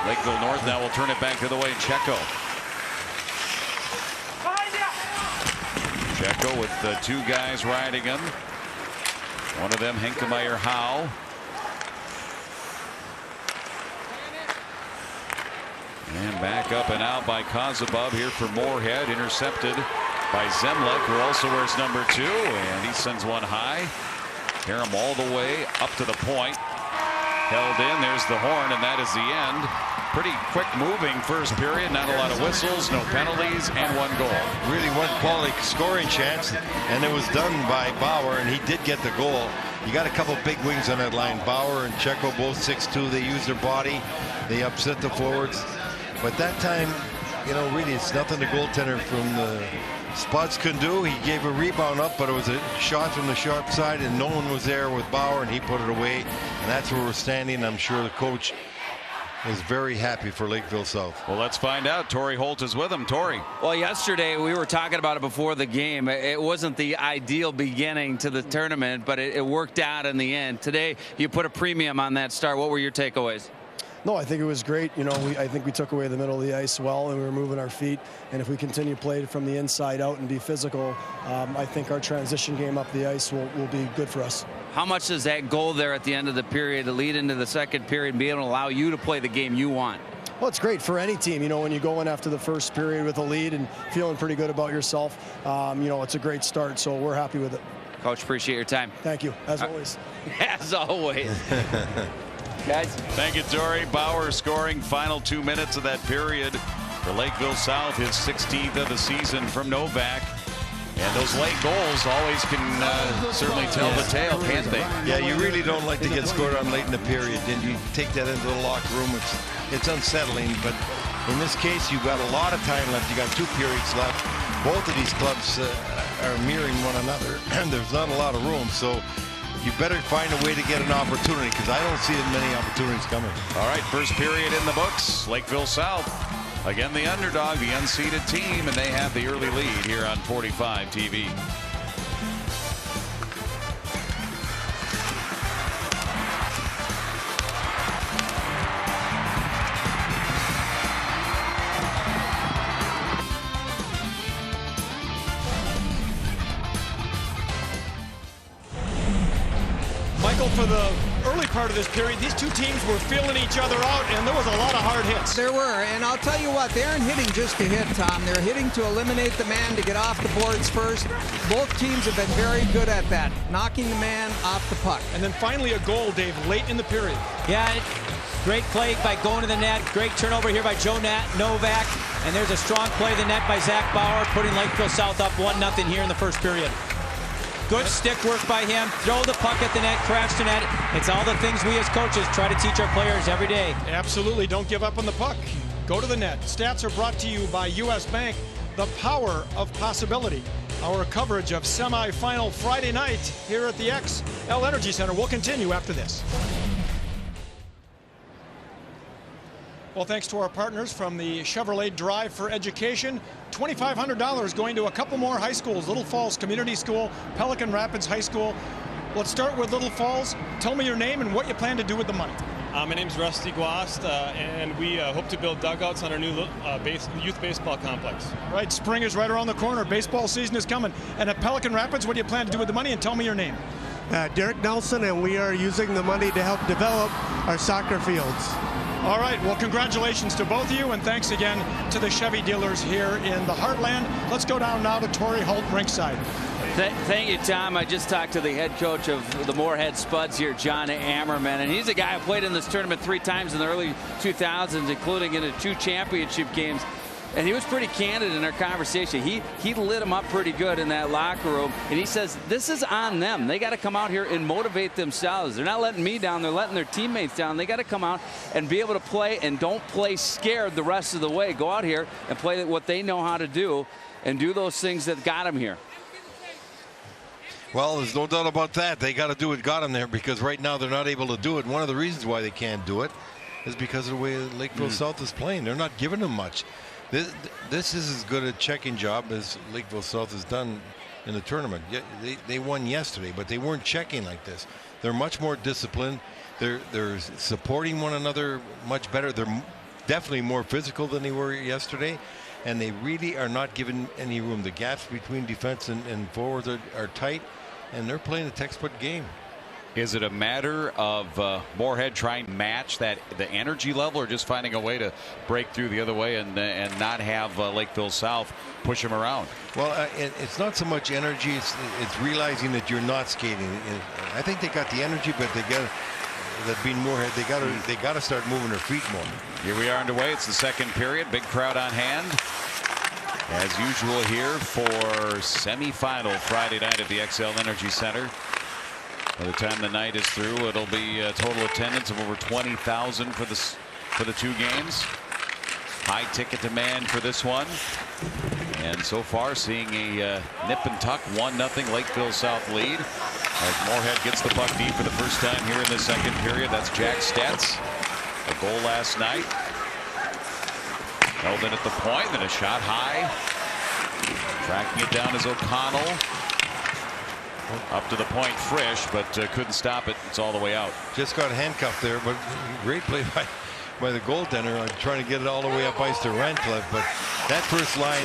F: Lakeville North now will turn it back the other way. Checo. Checo with the 2 guys riding him. One of them, Henkemeyer Howe. And back up and out by Kozubov here for Moorhead. Intercepted by Zemlik, who also wears number 2. And he sends one high. Karam all the way up to the point. Held in. There's the horn, and that is the end. Pretty quick moving first period. Not a lot of whistles, no penalties, and 1 goal.
E: Really one quality scoring chance, and it was done by Bauer, and he did get the goal. You got a couple big wings on that line. Bauer and Checo both 6'2". They use their body. They upset the forwards. But that time, you know, really it's nothing the goaltender from the Spuds couldn't do. He gave a rebound up, but it was a shot from the sharp side, and no one was there with Bauer, and he put it away. And that's where we're standing. I'm sure the coach is very happy for Lakeville South.
F: Well, let's find out. Torrey Holt is with him. Torrey.
H: Well, yesterday we were talking about it before the game. It wasn't the ideal beginning to the tournament, but it worked out in the end. Today you put a premium on that start. What were your takeaways?
I: No, I think it was great. You know, I think we took away the middle of the ice well, and we were moving our feet. And if we continue to play from the inside out and be physical, I think our transition game up the ice will be good for us.
H: How much does that goal there at the end of the period to lead into the second period and be able to allow you to play the game you want?
I: Well, it's great for any team. You know, when you go in after the first period with a lead and feeling pretty good about yourself, you know, it's a great start. So we're happy with it.
H: Coach, appreciate your time.
I: Thank you, as always.
H: As always. Guys.
F: Thank you, Torrey. Bauer scoring final 2 minutes of that period for Lakeville South, his 16th of the season from Novak. And those late goals always can certainly tell the tale, can't they?
E: Yeah, you really don't like to get scored on late in the period. Then you take that into the locker room. It's unsettling, but in this case, you've got a lot of time left. You got 2 periods left. Both of these clubs are mirroring one another, and there's not a lot of room. So you better find a way to get an opportunity, because I don't see as many opportunities coming.
F: All right, first period in the books. Lakeville South, again the underdog, the unseeded team, and they have the early lead here on 45 TV.
A: Michael, for the early part of this period, these two teams were feeling each other out, and there was a lot of hard hits.
B: There were, and I'll tell you what, they aren't hitting just to hit, Tom. They're hitting to eliminate the man, to get off the boards first. Both teams have been very good at that, knocking the man off the puck.
A: And then finally a goal, Dave, late in the period.
C: Yeah, great play by going to the net. Great turnover here by Joe Novak. And there's a strong play to the net by Zach Bauer, putting Lakeville South up 1-0 here in the first period. Good stick work by him. Throw the puck at the net, crash the net. It's all the things we as coaches try to teach our players every day.
A: Absolutely. Don't give up on the puck. Go to the net. Stats are brought to you by U.S. Bank. The power of possibility. Our coverage of semifinal Friday night here at the XL Energy Center will continue after this. Well, thanks to our partners from the Chevrolet Drive for Education, $2,500 going to a couple more high schools, Little Falls Community School, Pelican Rapids High School. Let's start with Little Falls. Tell me your name and what you plan to do with the money.
J: My name's Rusty Guast, and we hope to build dugouts on our new youth baseball complex.
A: Right, spring is right around the corner. Baseball season is coming. And at Pelican Rapids, what do you plan to do with the money? And tell me your name.
K: Derek Nelson, and we are using the money to help develop our soccer fields.
A: All right, well, congratulations to both of you, and thanks again to the Chevy dealers here in the Heartland. Let's go down now to Torrey Holt rinkside.
H: Thank you, Tom. I just talked to the head coach of the Moorhead Spuds here, John Ammerman, and he's a guy who played in this tournament 3 times in the early 2000s, including in 2 championship games. And he was pretty candid in our conversation. He lit them up pretty good in that locker room. And he says, this is on them. They got to come out here and motivate themselves. They're not letting me down. They're letting their teammates down. They got to come out and be able to play, and don't play scared the rest of the way. Go out here and play what they know how to do and do those things that got them here.
E: Well, there's no doubt about that. They got to do what got them there, because right now they're not able to do it. One of the reasons why they can't do it is because of the way Lakeville South is playing. They're not giving them much. This is as good a checking job as Lakeville South has done in the tournament. They won yesterday, but they weren't checking like this. They're much more disciplined. They're supporting one another much better. They're definitely more physical than they were yesterday, and they really are not giving any room. The gaps between defense and forwards are tight, and they're playing a textbook game.
F: Is it a matter of Moorhead trying to match the energy level, or just finding a way to break through the other way and not have Lakeville South push them around?
E: Well, it's not so much energy. It's realizing that you're not skating. I think they got the energy, but they got that being Moorhead. They got to start moving their feet more.
F: Here we are underway. It's the second period. Big crowd on hand, as usual here for semifinal Friday night at the XL Energy Center. By the time the night is through, it'll be a total attendance of over 20,000 for the two games. High ticket demand for this one, and so far seeing a nip and tuck 1-0 Lakeville South lead as Moorhead gets the puck deep for the first time here in the second period. That's Jack Stetz, a goal last night. Held in at the point, and a shot high. Tracking it down is O'Connell. Up to the point, Frisch, but couldn't stop it. It's all the way out.
E: Just got handcuffed there, but great play by the goaltender. Trying to get it all the way up ice to Rancliffe, but that first line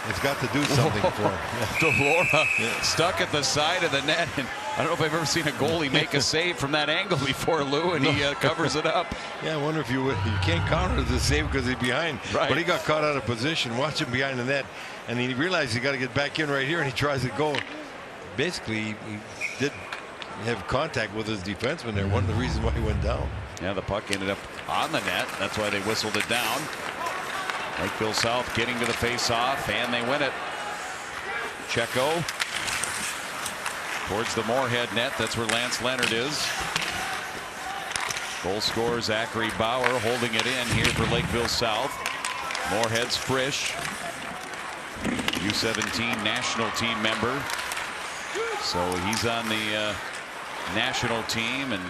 E: has got to do something for him.
F: Delora stuck at the side of the net, and I don't know if I've ever seen a goalie make a save from that angle before, Lou, and he covers it up.
E: Yeah, I wonder if you can't counter the save because he's behind.
F: Right.
E: But he got caught out of position. Watch him behind the net, and he realized he got to get back in right here, and he tries to go. Basically, he did have contact with his defenseman there. One of the reasons why he went down.
F: Yeah, the puck ended up on the net. That's why they whistled it down. Lakeville South getting to the face-off, and they win it. Checo towards the Moorhead net. That's where Lance Leonard is. Goal scorer Zachary Bauer holding it in here for Lakeville South. Moorhead's Frisch, U17 national team member. So he's on the national team and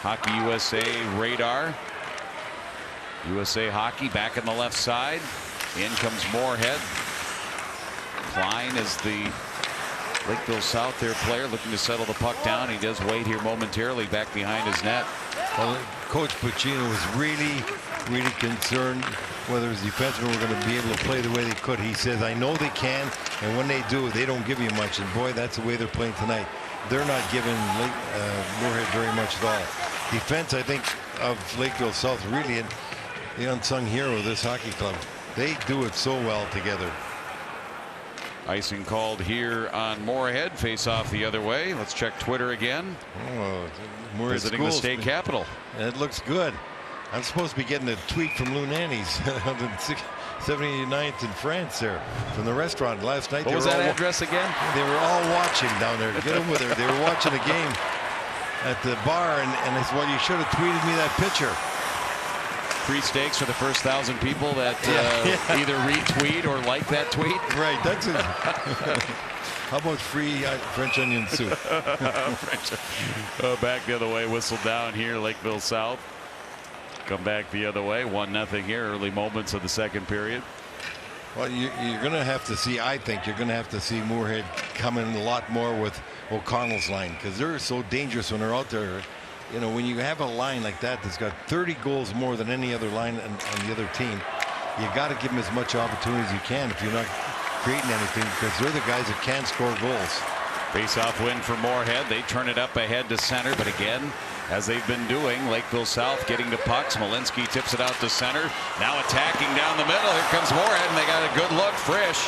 F: Hockey USA radar. USA Hockey back on the left side. In comes Moorhead. Klein is the Lakeville South their player, looking to settle the puck down. He does wait here momentarily back behind his net.
E: Well, Coach Puccino was really concerned whether his defensemen were going to be able to play the way they could. He says, I know they can, and when they do, they don't give you much. And boy, that's the way they're playing tonight. They're not giving Moorhead very much at all. Defense, I think, of Lakeville South, really the unsung hero of this hockey club. They do it so well together.
F: Icing called here on Moorhead. Face off the other way. Let's check Twitter again.
E: Oh, Moorhead
F: visiting the state capitol.
E: It looks good. I'm supposed to be getting a tweet from Lou Nanny's on the 79th in France there from the restaurant last night.
F: What was that address again?
E: They were all watching down there. Get over there. They were watching a game at the bar, and I said, well, you should have tweeted me that picture.
F: Free steaks for the first 1,000 people that either retweet or like that tweet.
E: Right, that's it. How about free French onion soup?
F: Back the other way, whistled down here, Lakeville South. Come back the other way, 1-0 here, early moments of the second period.
E: Well, you're going to have to see, I think you're going to have to see Moorhead come in a lot more with O'Connell's line, because they're so dangerous when they're out there. You know, when you have a line like that that's got 30 goals more than any other line on the other team, you got to give them as much opportunity as you can if you're not creating anything, because they're the guys that can score goals.
F: Face-off win for Moorhead. They turn it up ahead to center, but again, as they've been doing, Lakeville South getting to pucks. Malinsky tips it out to center. Now attacking down the middle. Here comes Moorhead, and they got a good look. Frisch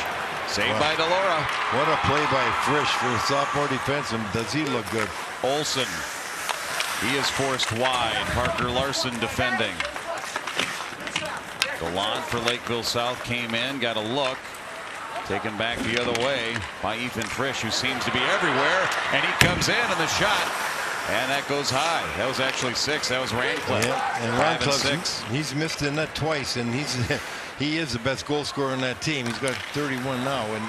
F: saved by Delora.
E: What a play by Frisch for a sophomore defenseman. Does he look good?
F: Olsen. He is forced wide. Parker Larson defending. Gallant for Lakeville South came in, got a look. Taken back the other way by Ethan Frisch, who seems to be everywhere. And he comes in and the shot. And that goes high. That was actually 6. That was Rancliffe.
E: Yeah, and
F: 5 and
E: Rancliffe,
F: 6.
E: he's missed the net twice, and he is the best goal scorer on that team. He's got 31 now, and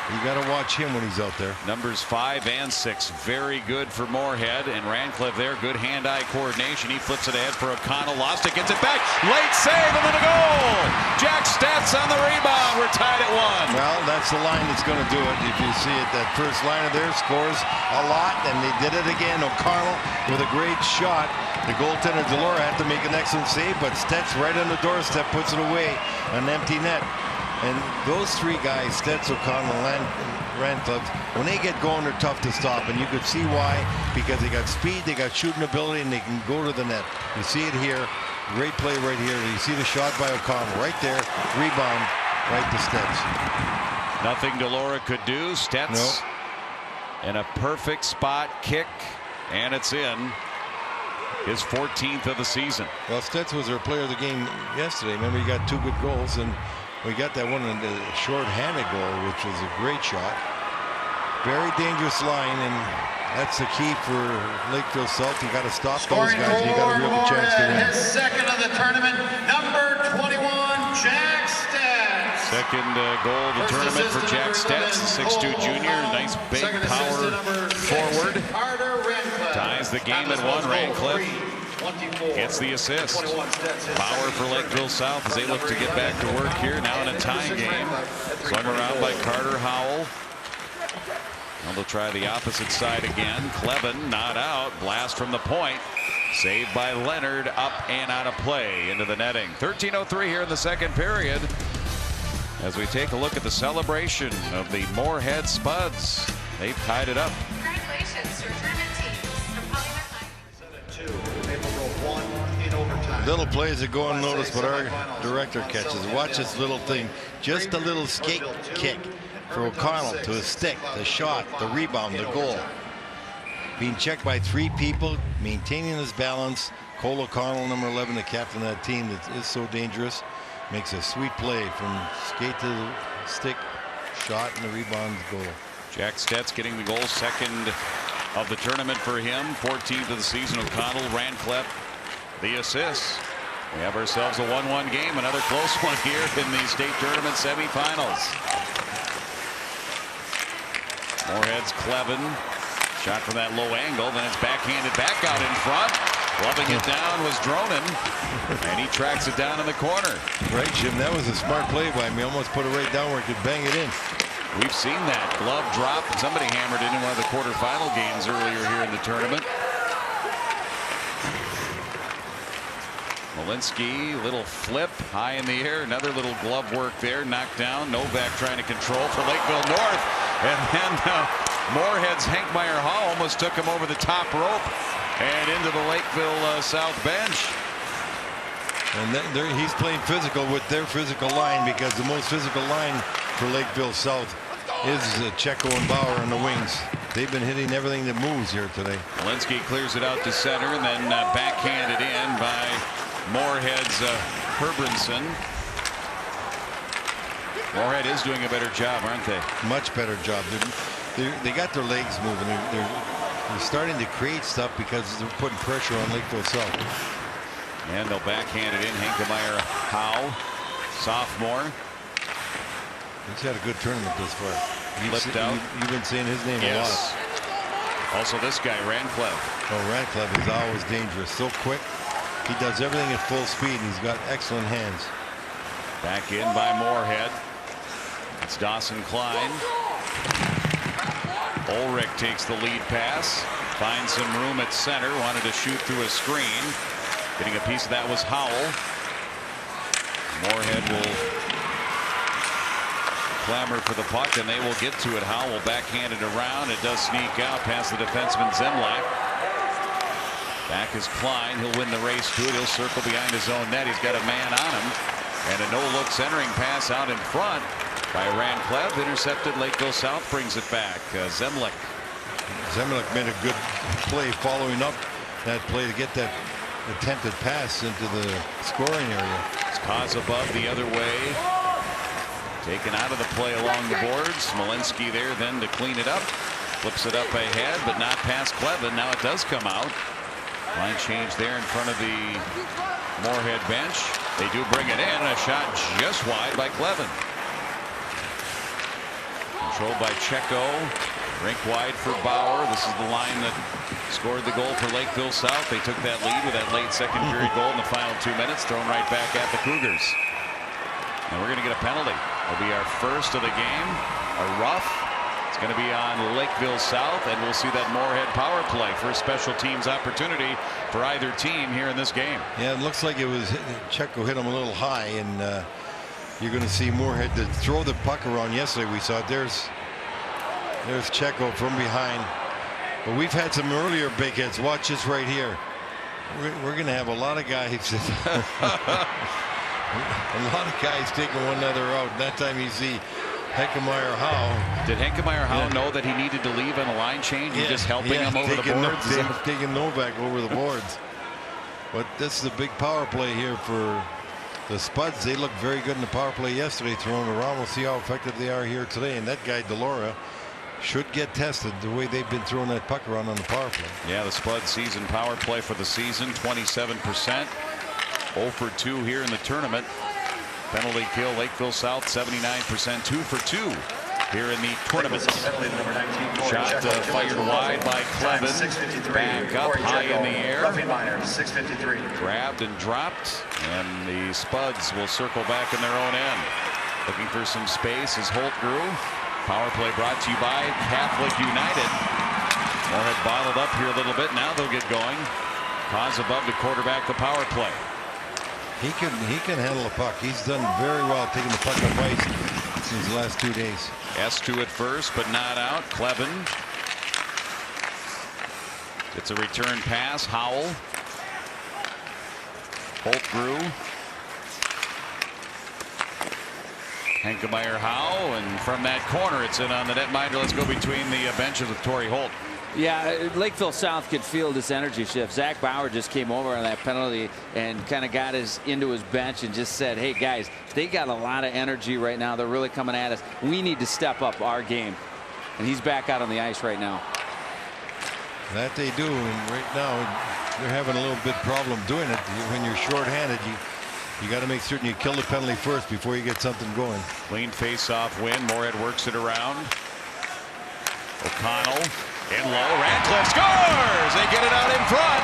E: you got to watch him when he's out there.
F: Numbers 5 and 6, very good for Moorhead, and Rancliffe there, good hand-eye coordination. He flips it ahead for O'Connell, lost it, gets it back, late save, and then a goal. Jack Stetz on the rebound. We're tied at 1.
E: Well, that's the line that's going to do it. If you see it, that first line of theirs scores a lot, and they did it again. O'Connell with a great shot. The goaltender Delora had to make an excellent save, but Stetz right on the doorstep puts it away, an empty net. And those three guys, Stets, O'Connell, and Rancliffe, when they get going, they're tough to stop. And you could see why, because they got speed, they got shooting ability, and they can go to the net. You see it here. Great play right here. You see the shot by O'Connell right there. Rebound right to Stets.
D: Nothing Delora could do. Stets in a perfect spot kick, and it's in. His 14th of the season.
E: Well, Stets was our player of the game yesterday. Remember, he got 2 good goals, and we got that one in the short-handed goal, which was a great shot. Very dangerous line, and that's the key for Lakeville South. You got to stop those guys, and you got a real chance to win.
G: His second of the tournament, number 21, Jack Stets.
D: Second goal of the tournament for Jack Stets, the 6'2 junior. Nice big power forward. Ties the game at 1. Rancliffe gets the assist. Power for Lakeville South as they look to get back to work here. Now in a tying game. Swung around by Carter Howell. Well, they'll try the opposite side again. Clevin not out. Blast from the point. Saved by Leonard. Up and out of play into the netting. 13:03 here in the second period. As we take a look at the celebration of the Moorhead Spuds. They've tied it up.
L: Congratulations to our tournament teams from
E: Little plays that go unnoticed, but our director catches. Watch this little thing. Just a little skate kick for O'Connell to a stick, the shot, the rebound, the goal. Being checked by 3 people, maintaining his balance. Cole O'Connell, number 11, the captain of that team that is so dangerous, makes a sweet play from skate to the stick, shot, and the rebound, goal.
D: Jack Stets getting the goal, second of the tournament for him. 14th of the season. O'Connell, Rancliffe, the assists. We have ourselves a 1-1 game, another close one here in the state tournament semifinals. Moorhead's Clevin, shot from that low angle, then it's backhanded back out in front. Gloving it down was Dronin, and he tracks it down in the corner.
E: Right, Jim, that was a smart play by him. He almost put it right down where he could bang it in.
D: We've seen that glove drop. Somebody hammered it in one of the quarterfinal games earlier here in the tournament. Malinsky, little flip high in the air. Another little glove work there. Knocked down. Novak trying to control for Lakeville North. And then Moorhead's Hankmeyer Hall almost took him over the top rope and into the Lakeville South bench.
E: And he's playing physical with their physical line, because the most physical line for Lakeville South is Checo and Bauer on the wings. They've been hitting everything that moves here today.
D: Malinsky clears it out to center, and then backhanded in by Moorhead's Herbranson. Moorhead is doing a better job, aren't they?
E: Much better job. They got their legs moving. They're starting to create stuff because they're putting pressure on Lakeville South.
D: And they'll backhand it in. Hankmeyer Howe, sophomore.
E: He's had a good tournament this far. You've been saying his name a lot.
D: Also this guy, Rancliffe.
E: Oh, Rancliffe is always dangerous. So quick. He does everything at full speed, and he's got excellent hands.
D: Back in by Moorhead. It's Dawson Klein. Ulrich takes the lead pass. Finds some room at center. Wanted to shoot through a screen. Getting a piece of that was Howell. Moorhead will clamor for the puck, and they will get to it. Howell backhand it around. It does sneak out past the defenseman Zemlak. Back is Klein. He'll win the race to it. He'll circle behind his own net. He's got a man on him. And a no-look centering pass out in front by Rancliffe. Intercepted. Lakeville South brings it back. Zemlak.
E: Zemlak made a good play following up that play to get that attempted pass into the scoring area.
D: It's Kaz above the other way. Taken out of the play along the boards. Malinsky there then to clean it up. Flips it up ahead, but not past Clevin. Now it does come out. Line change there in front of the Moorhead bench. They do bring it in. A shot just wide by Clevin. Controlled by Checo. Rink wide for Bauer. This is the line that scored the goal for Lakeville South. They took that lead with that late second period goal in the final 2 minutes. Thrown right back at the Cougars. And we're going to get a penalty. It'll be our first of the game. A rough. It's going to be on Lakeville South, and we'll see that Moorhead power play. First special teams opportunity for either team here in this game.
E: Yeah, it looks like it was Checo hit him a little high, and you're going to see Moorhead to throw the puck around. Yesterday we saw it. There's Checo from behind. But we've had some earlier big hits. Watch this right here. We're going to have a lot of guys. A lot of guys taking one another out. That time you see Henkemeyer Howe.
F: Did Henkemeyer Howe know that he needed to leave on a line change? You're just helping him over the boards?
E: Taking Novak over the boards. But this is a big power play here for the Spuds. They looked very good in the power play yesterday, throwing around. We'll see how effective they are here today. And that guy, Delora, should get tested the way they've been throwing that puck around on the power play.
F: Yeah, the Spuds season power play for the season, 27%. 0 for 2 here in the tournament. Penalty kill, Lakeville South, 79%. 2 for 2 here in the tournament. Shot fired wide by Clevin. Back up high in the air. Grabbed and dropped. And the Spuds will circle back in their own end. Looking for some space as Holt grew. Power play brought to you by Catholic United. Moorhead bottled up here a little bit. Now they'll get going. Cause above to quarterback the power play.
E: He can handle the puck. He's done very well taking the puck up ice these last 2 days.
F: S2 at first, but not out. Clevin. It's a return pass. Howell. Holt grew. Henkemeyer Howe, and from that corner it's in on the netminder. Let's go between the benches with Torrey Holt.
H: Yeah, Lakeville South could feel this energy shift. Zach Bauer just came over on that penalty and kind of got into his bench and just said, hey guys, they got a lot of energy right now. They're really coming at us. We need to step up our game. And he's back out on the ice right now.
E: That they do, and right now they're having a little bit problem doing it. When you're shorthanded, you got to make certain you kill the penalty first before you get something going.
F: Clean face-off win. Moorhead works it around. O'Connell in low. Radcliffe scores. They get it out in front,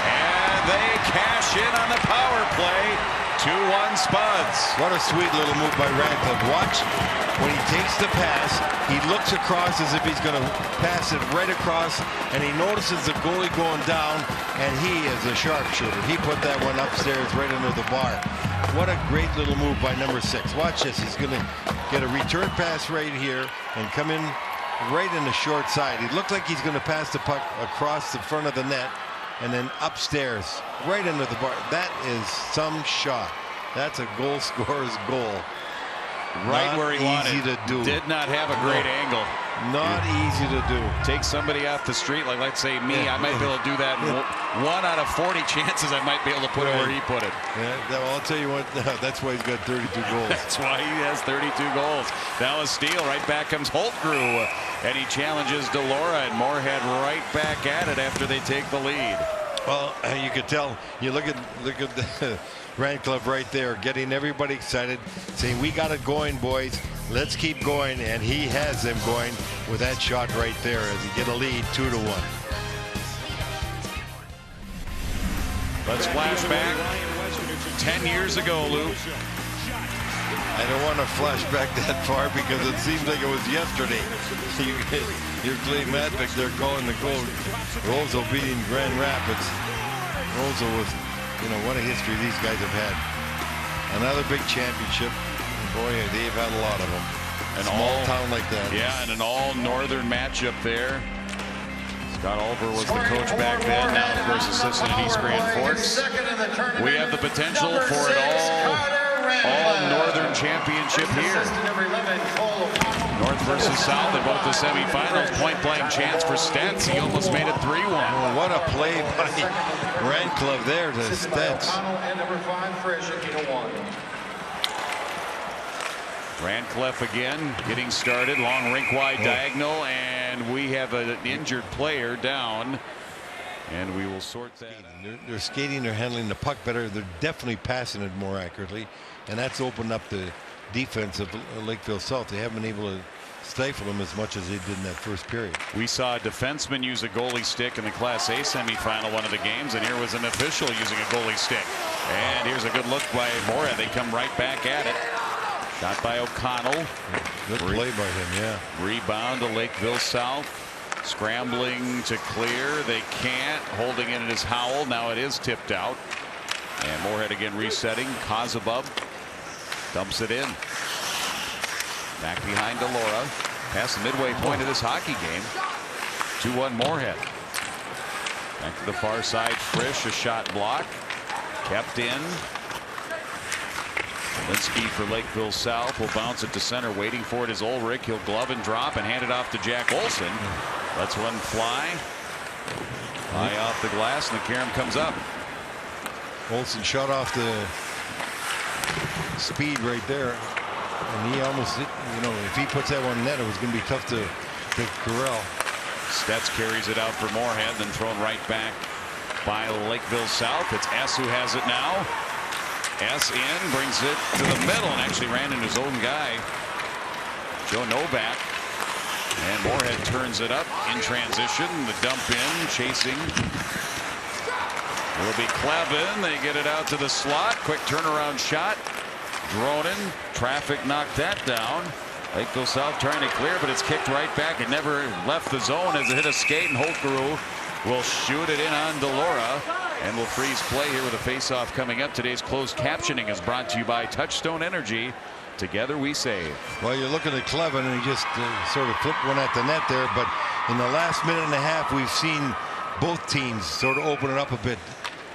F: and they cash in on the power play. 2-1 Spuds.
E: What a sweet little move by Radcliffe. Watch when he takes the pass. He looks across as if he's going to pass it right across, and he notices the goalie going down, and he is a sharpshooter. He put that one upstairs right under the bar. What a great little move by number 6. Watch this. He's going to get a return pass right here and come in right in the short side. He looked like he's going to pass the puck across the front of the net and then upstairs right into the bar. That is some shot. That's a goal scorer's goal.
F: Right
E: not
F: where he
E: easy
F: wanted.
E: to do.
F: Did not have a great angle.
E: Not easy to do.
F: Take somebody off the street, like let's say me. I might be able to do that. 1 out of 40 chances I might be able to put it where he put it.
E: Yeah, well, I'll tell you what, that's why he's got 32 goals.
F: That's why he has 32 goals. Now a steal. Right back comes Holtgrew, and he challenges Delora, and Moorhead right back at it after they take the lead.
E: Well, you could tell. You look at the Radcliffe right there, getting everybody excited, saying, we got it going, boys. Let's keep going. And he has them going with that shot right there as he get a lead 2-1.
F: Let's flash back 10 years ago, Lou.
E: I don't want to flash back that far because it seems like it was yesterday. You're Clay Matvick, they're calling the goal. Roseau beating Grand Rapids. Roseau was, what a history these guys have had. Another big championship. Boy, they've had a lot of them. An small town like that.
F: Yeah, and an all-northern matchup there. Scott Olver was the coach back then. Now, of course, assistant at East Grand Forks. We have the potential for an all-northern championship here. North versus South in both the semifinals. Point-blank chance for Stets. He almost made it 3-1.
E: Oh, what a play by Radcliffe there to Stets.
F: Radcliffe again getting started. Long rink-wide diagonal, and we have an injured player down. And we will sort that out.
E: They're skating, they're handling the puck better. They're definitely passing it more accurately. And that's opened up the defense of Lakeville South. They haven't been able to stifle them as much as they did in that first period.
F: We saw a defenseman use a goalie stick in the Class A semifinal one of the games, and here was an official using a goalie stick. And here's a good look by Moorhead. They come right back at it. Shot by O'Connell.
E: Good play by him, yeah.
F: Rebound to Lakeville South. Scrambling to clear. They can't. Holding it is Howell. Now it is tipped out. And Moorhead again resetting. Kozubov
D: Dumps it in. Back behind Delora. Past the midway point of this hockey game. 2-1 Moorhead. Back to the far side. Frisch, a shot block. Kept in. Linsky for Lakeville South will bounce it to center. Waiting for it is Ulrich. He'll glove and drop and hand it off to Jack Olson. Lets one fly. High off the glass, and the carom comes up.
E: Olson shot off the speed right there, and he almost, you know, if he puts that one in net, it was going to be tough to corral.
D: Stetz carries it out for Moorhead, then thrown right back by Lakeville South. It's S who has it now. S in, brings it to the middle, and actually ran into his own guy, Joe Novak. And Moorhead turns it up in transition. The dump in, chasing. Will be Clevin. They get it out to the slot. Quick turnaround shot. Dronin. Traffic knocked that down. Lakeville South trying to clear, but it's kicked right back. It never left the zone as it hit a skate, and Holkeru will shoot it in on Delora. And will freeze play here with a face-off coming up. Today's closed captioning is brought to you by Touchstone Energy. Together we save.
E: Well, you're looking at Clevin, and he just sort of flipped one at the net there. But in the last minute and a half, we've seen both teams sort of open it up a bit.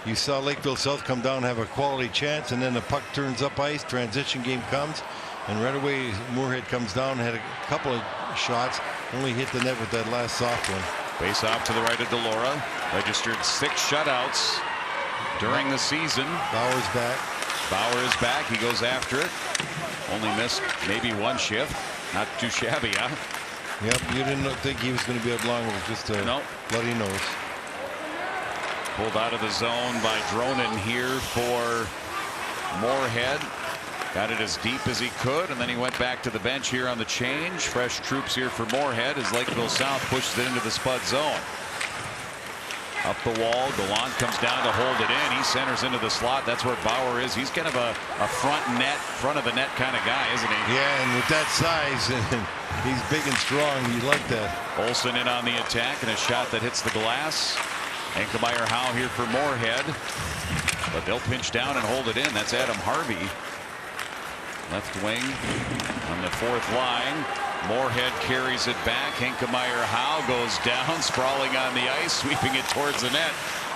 E: You saw Lakeville South come down and have a quality chance, and then the puck turns up ice. Transition game comes, and right away Moorhead comes down and had a couple of shots. Only hit the net with that last soft one.
D: Face off to the right of Delora. Registered 6 shutouts during the season.
E: Bauer's back.
D: Bauer is back. He goes after it. Only missed maybe one shift. Not too shabby, huh?
E: Yep, you didn't think he was going to be out long with just a bloody nose.
D: Pulled out of the zone by Dronin here for Moorhead. Got it as deep as he could, and then he went back to the bench here on the change. Fresh troops here for Moorhead as Lakeville South pushes it into the Spud zone. Up the wall, Gallant comes down to hold it in. He centers into the slot. That's where Bauer is. He's kind of a front of the net kind of guy, isn't he?
E: Yeah, and with that size, he's big and strong. You like that.
D: Olson in on the attack, and a shot that hits the glass. Enkemeyer Howe here for Moorhead, but they'll pinch down and hold it in. That's Adam Harvey. Left wing on the fourth line. Moorhead carries it back. Enkemeyer Howe goes down, sprawling on the ice, sweeping it towards the net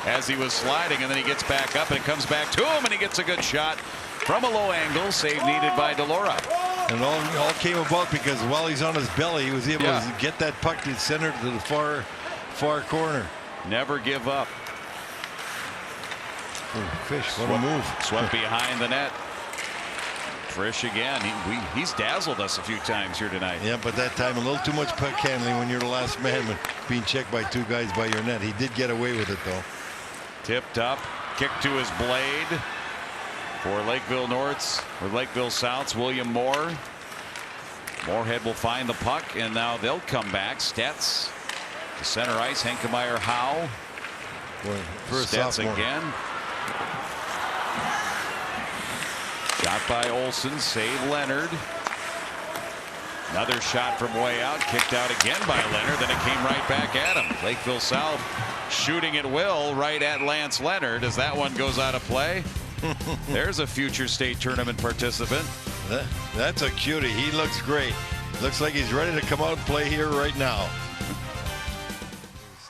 D: as he was sliding, and then he gets back up and it comes back to him, and he gets a good shot from a low angle. Save needed by Delora.
E: And all came about because while he's on his belly, he was able to get that puck to center to the far corner.
D: Never give up.
E: Fish, what a move.
D: Swept behind the net. Frisch again. He's dazzled us a few times here tonight.
E: Yeah, but that time a little too much puck handling when you're the last man being checked by 2 guys by your net. He did get away with it, though.
D: Tipped up. Kick to his blade for Lakeville North's or Lakeville South's William Moore. Moorhead will find the puck, and now they'll come back. Stetz to center ice. Enkemeyer Howe. Stetz again. Shot by Olson. Save Leonard. Another shot from way out. Kicked out again by Leonard. Then it came right back at him. Lakeville South shooting at will right at Lance Leonard as that one goes out of play. There's a future state tournament participant.
E: That's a cutie. He looks great. Looks like he's ready to come out and play here right now.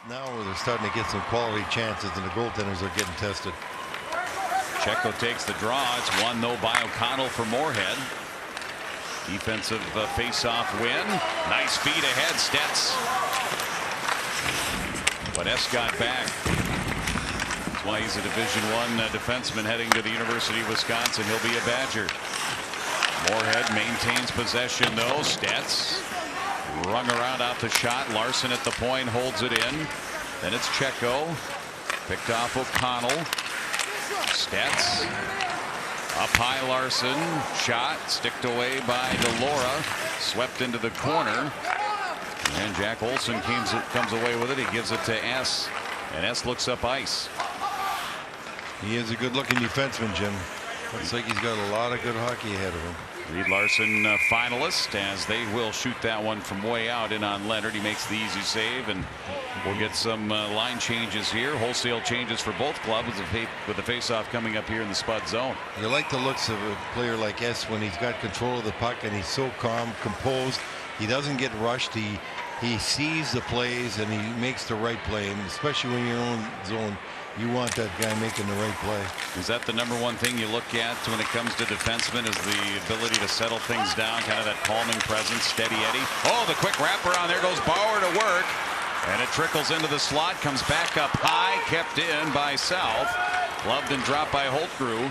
E: Now they're starting to get some quality chances, and the goaltenders are getting tested.
D: Checo takes the draw. It's 1-0 by O'Connell for Moorhead. Defensive face-off win. Nice feed ahead, Stetz. But S got back. That's why he's a Division I defenseman heading to the University of Wisconsin. He'll be a Badger. Moorhead maintains possession, though. Stetz rung around out the shot. Larson at the point holds it in. Then it's Checo. Picked off O'Connell. Stetz. Up high, Larson. Shot. Sticked away by Delora. Swept into the corner. And Jack Olson comes away with it. He gives it to S. And S looks up ice.
E: He is a good-looking defenseman, Jim. Looks like he's got a lot of good hockey ahead of him.
F: Reed Larson finalist, as they will shoot that one from way out in on Leonard. He makes the easy save, and we'll get some line changes here. Wholesale changes for both clubs with the face-off coming up here in the Spud zone.
E: You like the looks of a player like S when he's got control of the puck and he's so calm, composed. He doesn't get rushed. He sees the plays and he makes the right play. And especially when you're in your own zone, you want that guy making the right play.
F: Is that the number one thing you look at when it comes to defensemen, is the ability to settle things down, kind of that calming presence, steady Eddie? Oh, the quick wraparound. There goes Bauer to work. And it trickles into the slot, comes back up high, kept in by South. Gloved and dropped by Holtgrew.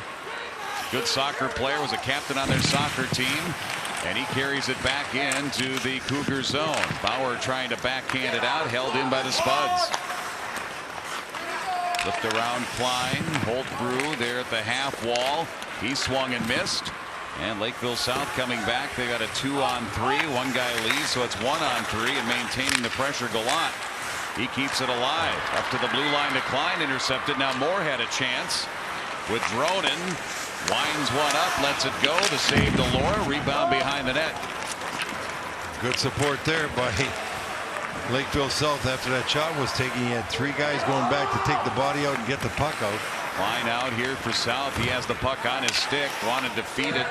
F: Good soccer player, was a captain on their soccer team. And he carries it back into the Cougar zone. Bauer trying to backhand it out, held in by the Spuds. Flipped around Klein. Holtgrew there at the half wall. He swung and missed. And Lakeville South coming back. They got a 2-on-3. One guy leaves, so it's 1-on-3, and maintaining the pressure. Gallant. He keeps it alive. Up to the blue line to Klein. Intercepted. Now Moorhead a chance with Dronin. Winds one up, lets it go. The save to Laura. Rebound behind the net.
E: Good support there by Lakeville South after that shot was taken. He had three guys going back to take the body out and get the puck out.
F: Line out here for South. He has the puck on his stick. Wanted to feed it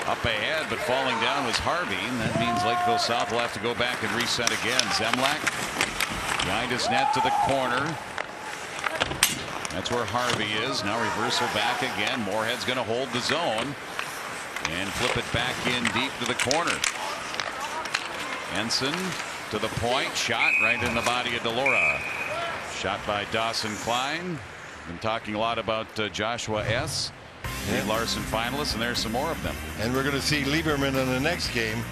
F: up ahead, but falling down was Harvey. And that means Lakeville South will have to go back and reset again. Zemlak behind his net to the corner. That's where Harvey is. Now reversal back again. Moorhead's going to hold the zone and flip it back in deep to the corner. Ensign to the point. Shot right in the body of Delora. Shot by Dawson Klein. Been talking a lot about Joshua S. Reed Larson finalists, and there's some more of them.
E: And we're going to see Lieberman in the next game.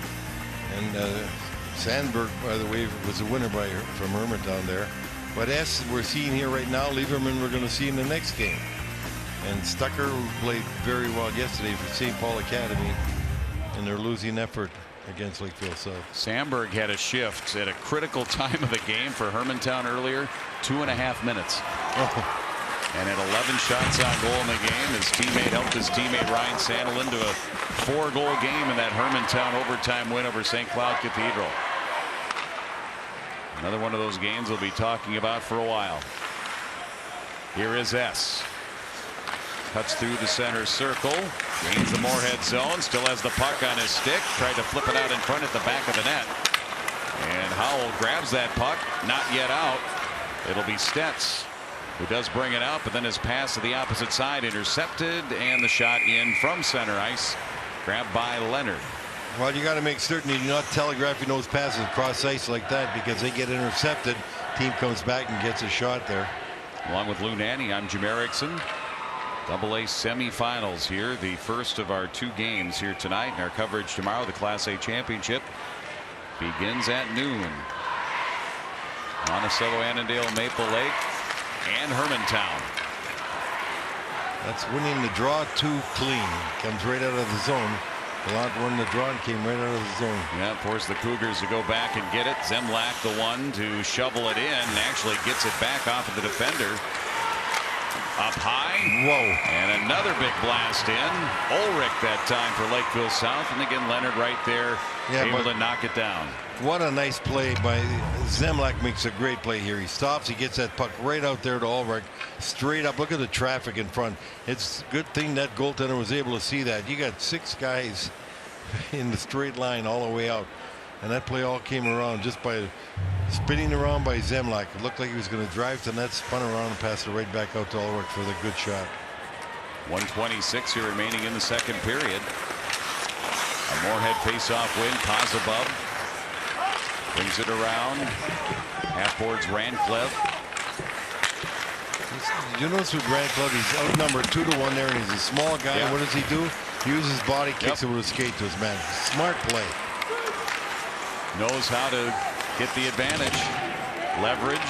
E: And Sandberg, by the way, was a winner from Hermantown there. But S we're seeing here right now. Lieberman we're going to see in the next game. And Stucker, who played very well yesterday for St. Paul Academy in their losing effort against Lakeville South.
F: Sandberg had a shift at a critical time of the game for Hermantown earlier. 2.5 minutes. And at 11 shots on goal in the game, his teammate helped his teammate Ryan Sandelin to a 4-goal game in that Hermantown overtime win over St. Cloud Cathedral. Another one of those games we'll be talking about for a while. Here is S. Cuts through the center circle. Gains the Moorhead zone. Still has the puck on his stick. Tried to flip it out in front at the back of the net. And Howell grabs that puck. Not yet out. It'll be Stetz who does bring it out, but then his pass to the opposite side intercepted, and the shot in from center ice. Grabbed by Leonard.
E: Well, you got to make certain you're not telegraphing those passes across ice like that, because they get intercepted. Team comes back and gets a shot there.
F: Along with Lou Nanny, I'm Jim Erickson. AA semifinals here, the first of our 2 games here tonight, and our coverage tomorrow. The Class A championship begins at noon. Monticello, Annandale, Maple Lake, and Hermantown.
E: That's winning the draw too clean. Comes right out of the zone. Gallant won the draw and came right out of the zone.
F: Yeah, forced the Cougars to go back and get it. Zemlak the one to shovel it in, and actually gets it back off of the defender. Up high.
E: Whoa.
F: And another big blast in. Ulrich that time for Lakeville South. And again, Leonard right there, able to knock it down.
E: What a nice play by Zemlak. Makes a great play here. He stops. He gets that puck right out there to Ulrich. Straight up. Look at the traffic in front. It's a good thing that goaltender was able to see that. You got 6 guys in the straight line all the way out. And that play all came around just by spinning around by Zemlak. It looked like he was going to drive to the net, spun around and passed it right back out to Ulrich for the good shot.
F: 1:26 here remaining in the second period. A Moorhead face-off win. Kozabub brings it around. Half boards Rancliffe.
E: You notice with Rancliffe, he's outnumbered 2-1 there, and he's a small guy.
F: Yeah.
E: What does he do? He uses his body, kicks it with a skate to his man. Smart play.
F: Knows how to get the advantage, leverage,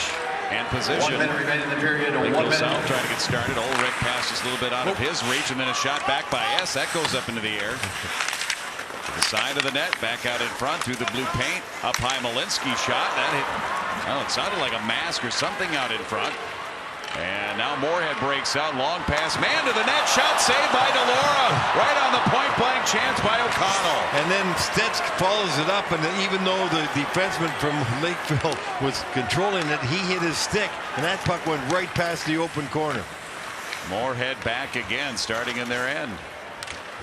F: and position.
G: 1 minute remaining in the period.
F: Lakeville South trying to get started. Ulrich passes a little bit out of his reach, and then a shot back by S. That goes up into the air. To the side of the net, back out in front through the blue paint. Up high, Malinsky shot. That hit. Oh, it sounded like a mask or something out in front. And now Moorhead breaks out. Long pass. Man to the net. Shot saved by DeLaura. Right on the point-blank chance by O'Connell.
E: And then Stets follows it up. And even though the defenseman from Lakeville was controlling it, he hit his stick. And that puck went right past the open corner.
F: Moorhead back again, starting in their end.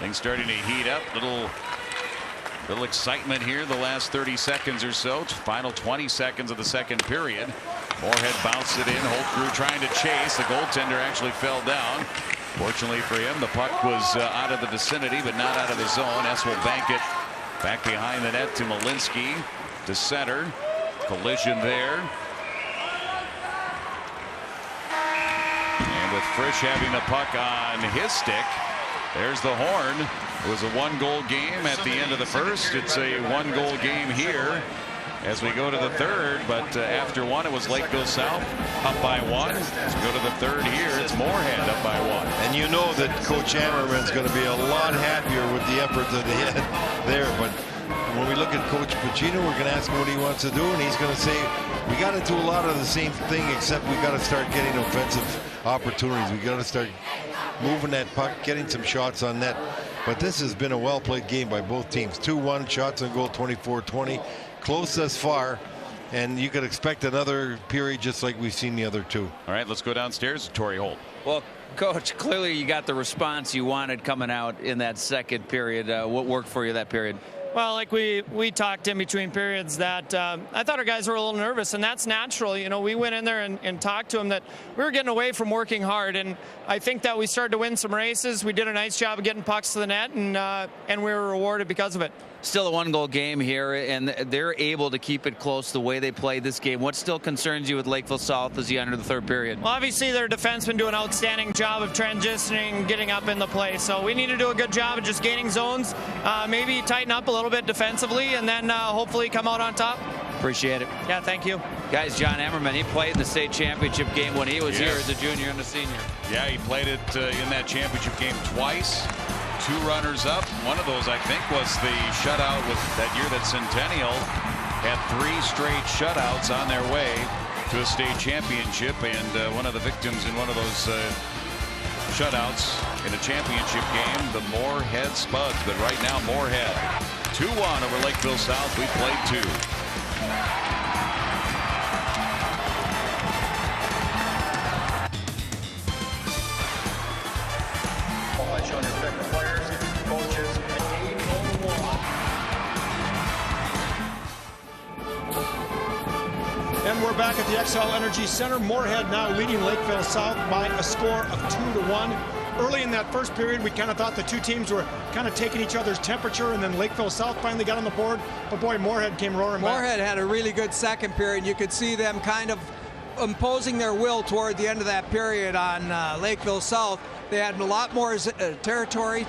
F: Things starting to heat up. Little excitement here the last 30 seconds or so. Final 20 seconds of the second period. Moorhead bounced it in. Whole crew trying to chase. The goaltender actually fell down. Fortunately for him, the puck was out of the vicinity, but not out of the zone. S will bank it back behind the net to Malinsky to center. Collision there. And with Frisch having the puck on his stick, there's the horn. It was a one-goal game at the end of the first. It's a one-goal game here as we go to the third. But after one, it was Lakeville South up by one. As we go to the third here, it's Moorhead up by one.
E: And you know that Coach Hammerman's going to be a lot happier with the effort that he had there. But when we look at Coach Pacino, we're going to ask him what he wants to do, and he's going to say, we got to do a lot of the same thing, except we got to start getting offensive opportunities. We got to start moving that puck, getting some shots on net. But this has been a well-played game by both teams. 2-1, shots on goal 24-20. Close thus far, and you could expect another period just like we've seen the other two.
F: All right, let's go downstairs to Torrey Holt.
H: Well, Coach, clearly you got the response you wanted coming out in that second period. What worked for you that period?
M: Well, like we talked in between periods that I thought our guys were a little nervous, and that's natural. You know, we went in there and talked to them that we were getting away from working hard, and I think that we started to win some races. We did a nice job of getting pucks to the net, and we were rewarded because of it.
H: Still a one-goal game here, and they're able to keep it close the way they played this game. What still concerns you with Lakeville South as you enter the third period?
M: Well, obviously their defensemen do an outstanding job of transitioning, getting up in the play. So we need to do a good job of just gaining zones, maybe tighten up a little bit defensively, and then hopefully come out on top.
H: Appreciate it.
M: Yeah, thank you.
H: Guys, John Emmerman, he played in the state championship game when he was here as a junior and a senior.
F: Yeah, he played it in that championship game twice. 2 runners up. One of those, I think, was the shutout with that year that Centennial had 3 straight shutouts on their way to a state championship, and one of the victims in one of those shutouts in a championship game, the Moorhead Spuds. But right now, Moorhead 2-1 over Lakeville South. We played 2.
A: And we're back at the XL Energy Center. Moorhead now leading Lakeville South by a score of 2-1. Early in that first period, we kind of thought the two teams were kind of taking each other's temperature, and then Lakeville South finally got on the board. But boy, Moorhead came roaring back.
B: Moorhead had a really good second period. You could see them kind of imposing their will toward the end of that period on Lakeville South. They had a lot more territory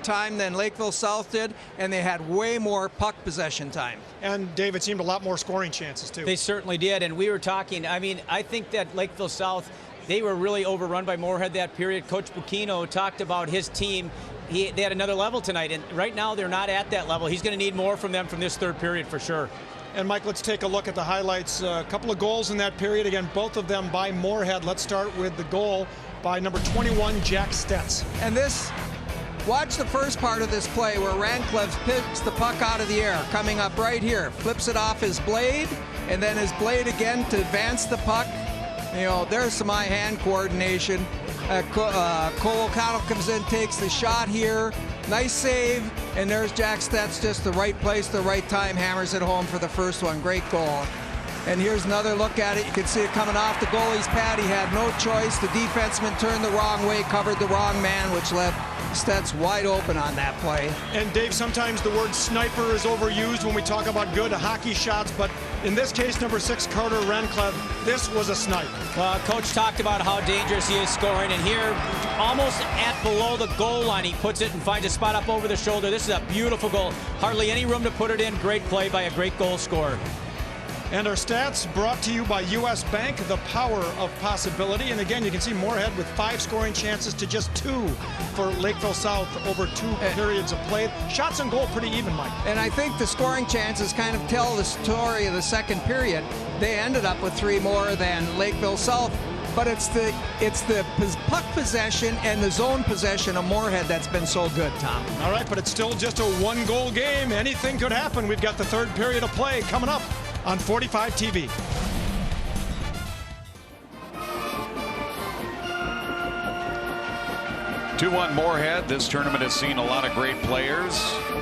B: time than Lakeville South did, and they had way more puck possession time.
A: And David seemed a lot more scoring chances too.
C: They certainly did, and we were talking, I mean, I think that Lakeville South, they were really overrun by Moorhead that period. Coach Bukino talked about his team. They had another level tonight, and right now they're not at that level. He's going to need more from them from this third period for sure.
A: And Mike, let's take a look at the highlights. A couple of goals in that period. Again, both of them by Moorhead. Let's start with the goal by number 21, Jack Stets.
B: And this, watch the first part of this play where Rancliffe picks the puck out of the air, coming up right here, flips it off his blade, and then his blade again to advance the puck. You know, there's some eye-hand coordination. Cole O'Connell comes in, takes the shot here. Nice save, and there's Jack Stets, just the right place, the right time, hammers it home for the first one. Great goal. And here's another look at it. You can see it coming off the goalie's pad. He had no choice. The defenseman turned the wrong way, covered the wrong man, which left Stets wide open on that play.
A: And Dave, sometimes the word sniper is overused when we talk about good hockey shots, but in this case, number 6, Carter Rancliffe, this was a snipe.
C: Well, Coach talked about how dangerous he is scoring, and here, almost at below the goal line, he puts it and finds a spot up over the shoulder. This is a beautiful goal. Hardly any room to put it in. Great play by a great goal scorer.
A: And our stats brought to you by U.S. Bank, the power of possibility. And again, you can see Moorhead with 5 scoring chances to just 2 for Lakeville South over 2 periods of play. Shots on goal pretty even, Mike.
B: And I think the scoring chances kind of tell the story of the second period. They ended up with 3 more than Lakeville South. but it's the puck possession and the zone possession of Moorhead that's been so good, Tom.
A: All right, but it's still just a one-goal game. Anything could happen. We've got the third period of play coming up on 45 TV.
D: Two-1 Moorhead. This tournament has seen a lot of great players,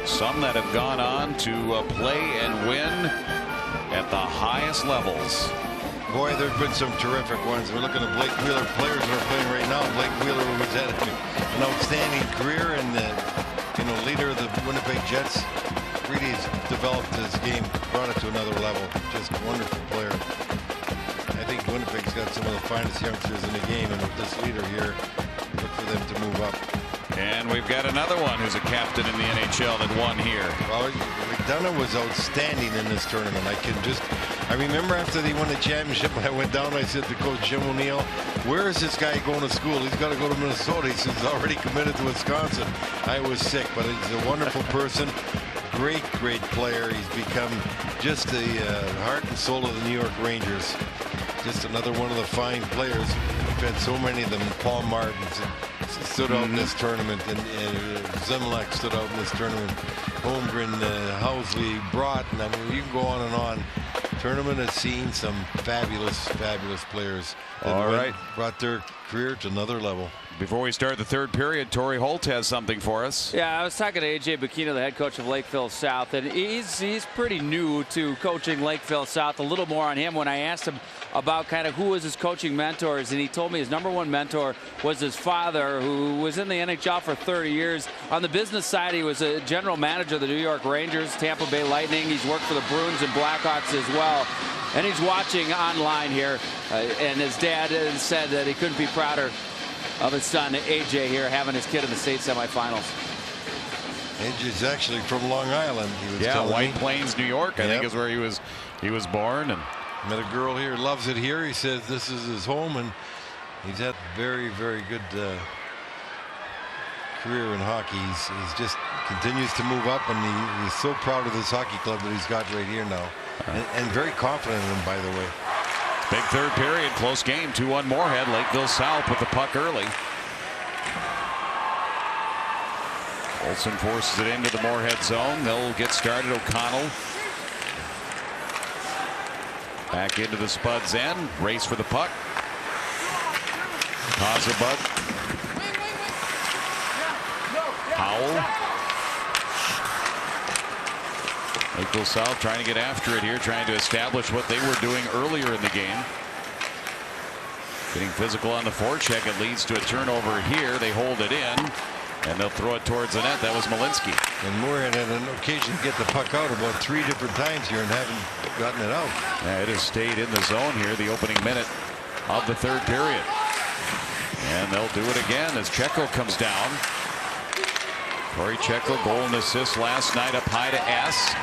D: some that have gone on to play and win at the highest levels.
E: Boy, there have been some terrific ones. We're looking at Blake Wheeler, players that are playing right now. Blake Wheeler was had an outstanding career and leader of the Winnipeg Jets. Really has developed his game, brought it to another level. Just a wonderful player. I think Winnipeg's got some of the finest youngsters in the game, and with this leader here, look for them to move up.
D: And we've got another one who's a captain in the NHL that won here.
E: Well, McDonough was outstanding in this tournament. I remember after they won the championship, when I went down, I said to Coach Jim O'Neill, where is this guy going to school? He's got to go to Minnesota. He says he's already committed to Wisconsin. I was sick, but he's a wonderful person. Great player. He's become just the heart and soul of the New York Rangers. Just another one of the fine players. We've had so many of them. Paul Martins stood out in this tournament, and Zemlak stood out in this tournament. Holmgren, Housley, Broughton. I mean, you can go on and on. Tournament has seen some fabulous players that brought their career to another level.
D: Before we start the third period, Torrey Holt has something for us.
H: Yeah, I was talking to A.J. Bikina, the head coach of Lakeville South, and he's pretty new to coaching Lakeville South. A little more on him when I asked him about kind of who was his coaching mentors, and he told me his #1 mentor was his father, who was in the NHL for 30 years. On the business side, he was a general manager of the New York Rangers, Tampa Bay Lightning. He's worked for the Bruins and Blackhawks as well. And he's watching online here, and his dad said that he couldn't be prouder of his son AJ here, having his kid in the state semifinals.
E: AJ's actually from Long Island. He was
D: White Plains, New York, I think is where he was born. And
E: met a girl here, loves it here. He says this is his home, and he's had very good career in hockey. He's just continues to move up, and he's so proud of this hockey club that he's got right here now, and very confident in him, by the way.
D: Big third period, close game, 2-1 Moorhead. Lakeville South with the puck early. Olsen forces it into the Moorhead zone. They'll get started. O'Connell back into the Spuds end. Race for the puck. Kozabug. Howell. Lakeville South trying to get after it here, trying to establish what they were doing earlier in the game. Getting physical on the forecheck. It leads to a turnover here. They hold it in, and they'll throw it towards the net. That was Malinsky.
E: And Moorhead had an occasion to get the puck out about 3 different times here and haven't gotten it out.
D: Yeah, it has stayed in the zone here the opening minute of the third period. And they'll do it again as Checo comes down. Corey Checo, goal and assist last night, up high to S.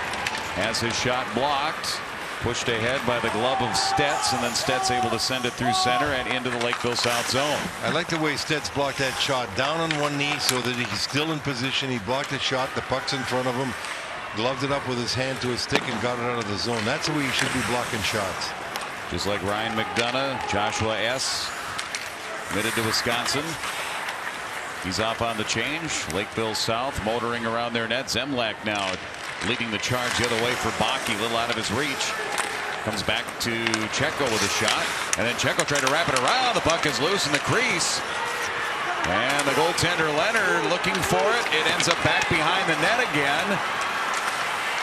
D: Has his shot blocked. Pushed ahead by the glove of Stets, and then Stets able to send it through center and into the Lakeville South zone.
E: I like the way Stets blocked that shot down on one knee so that he's still in position. He blocked the shot. The puck's in front of him. Gloved it up with his hand to his stick and got it out of the zone. That's the way you should be blocking shots.
D: Just like Ryan McDonough, Joshua S. committed to Wisconsin. He's off on the change. Lakeville South motoring around their net. Zemlak now leading the charge the other way for Bakke, a little out of his reach. Comes back to Checo with a shot, and then Checo tried to wrap it around. The puck is loose in the crease, and the goaltender Leonard looking for it. It ends up back behind the net again,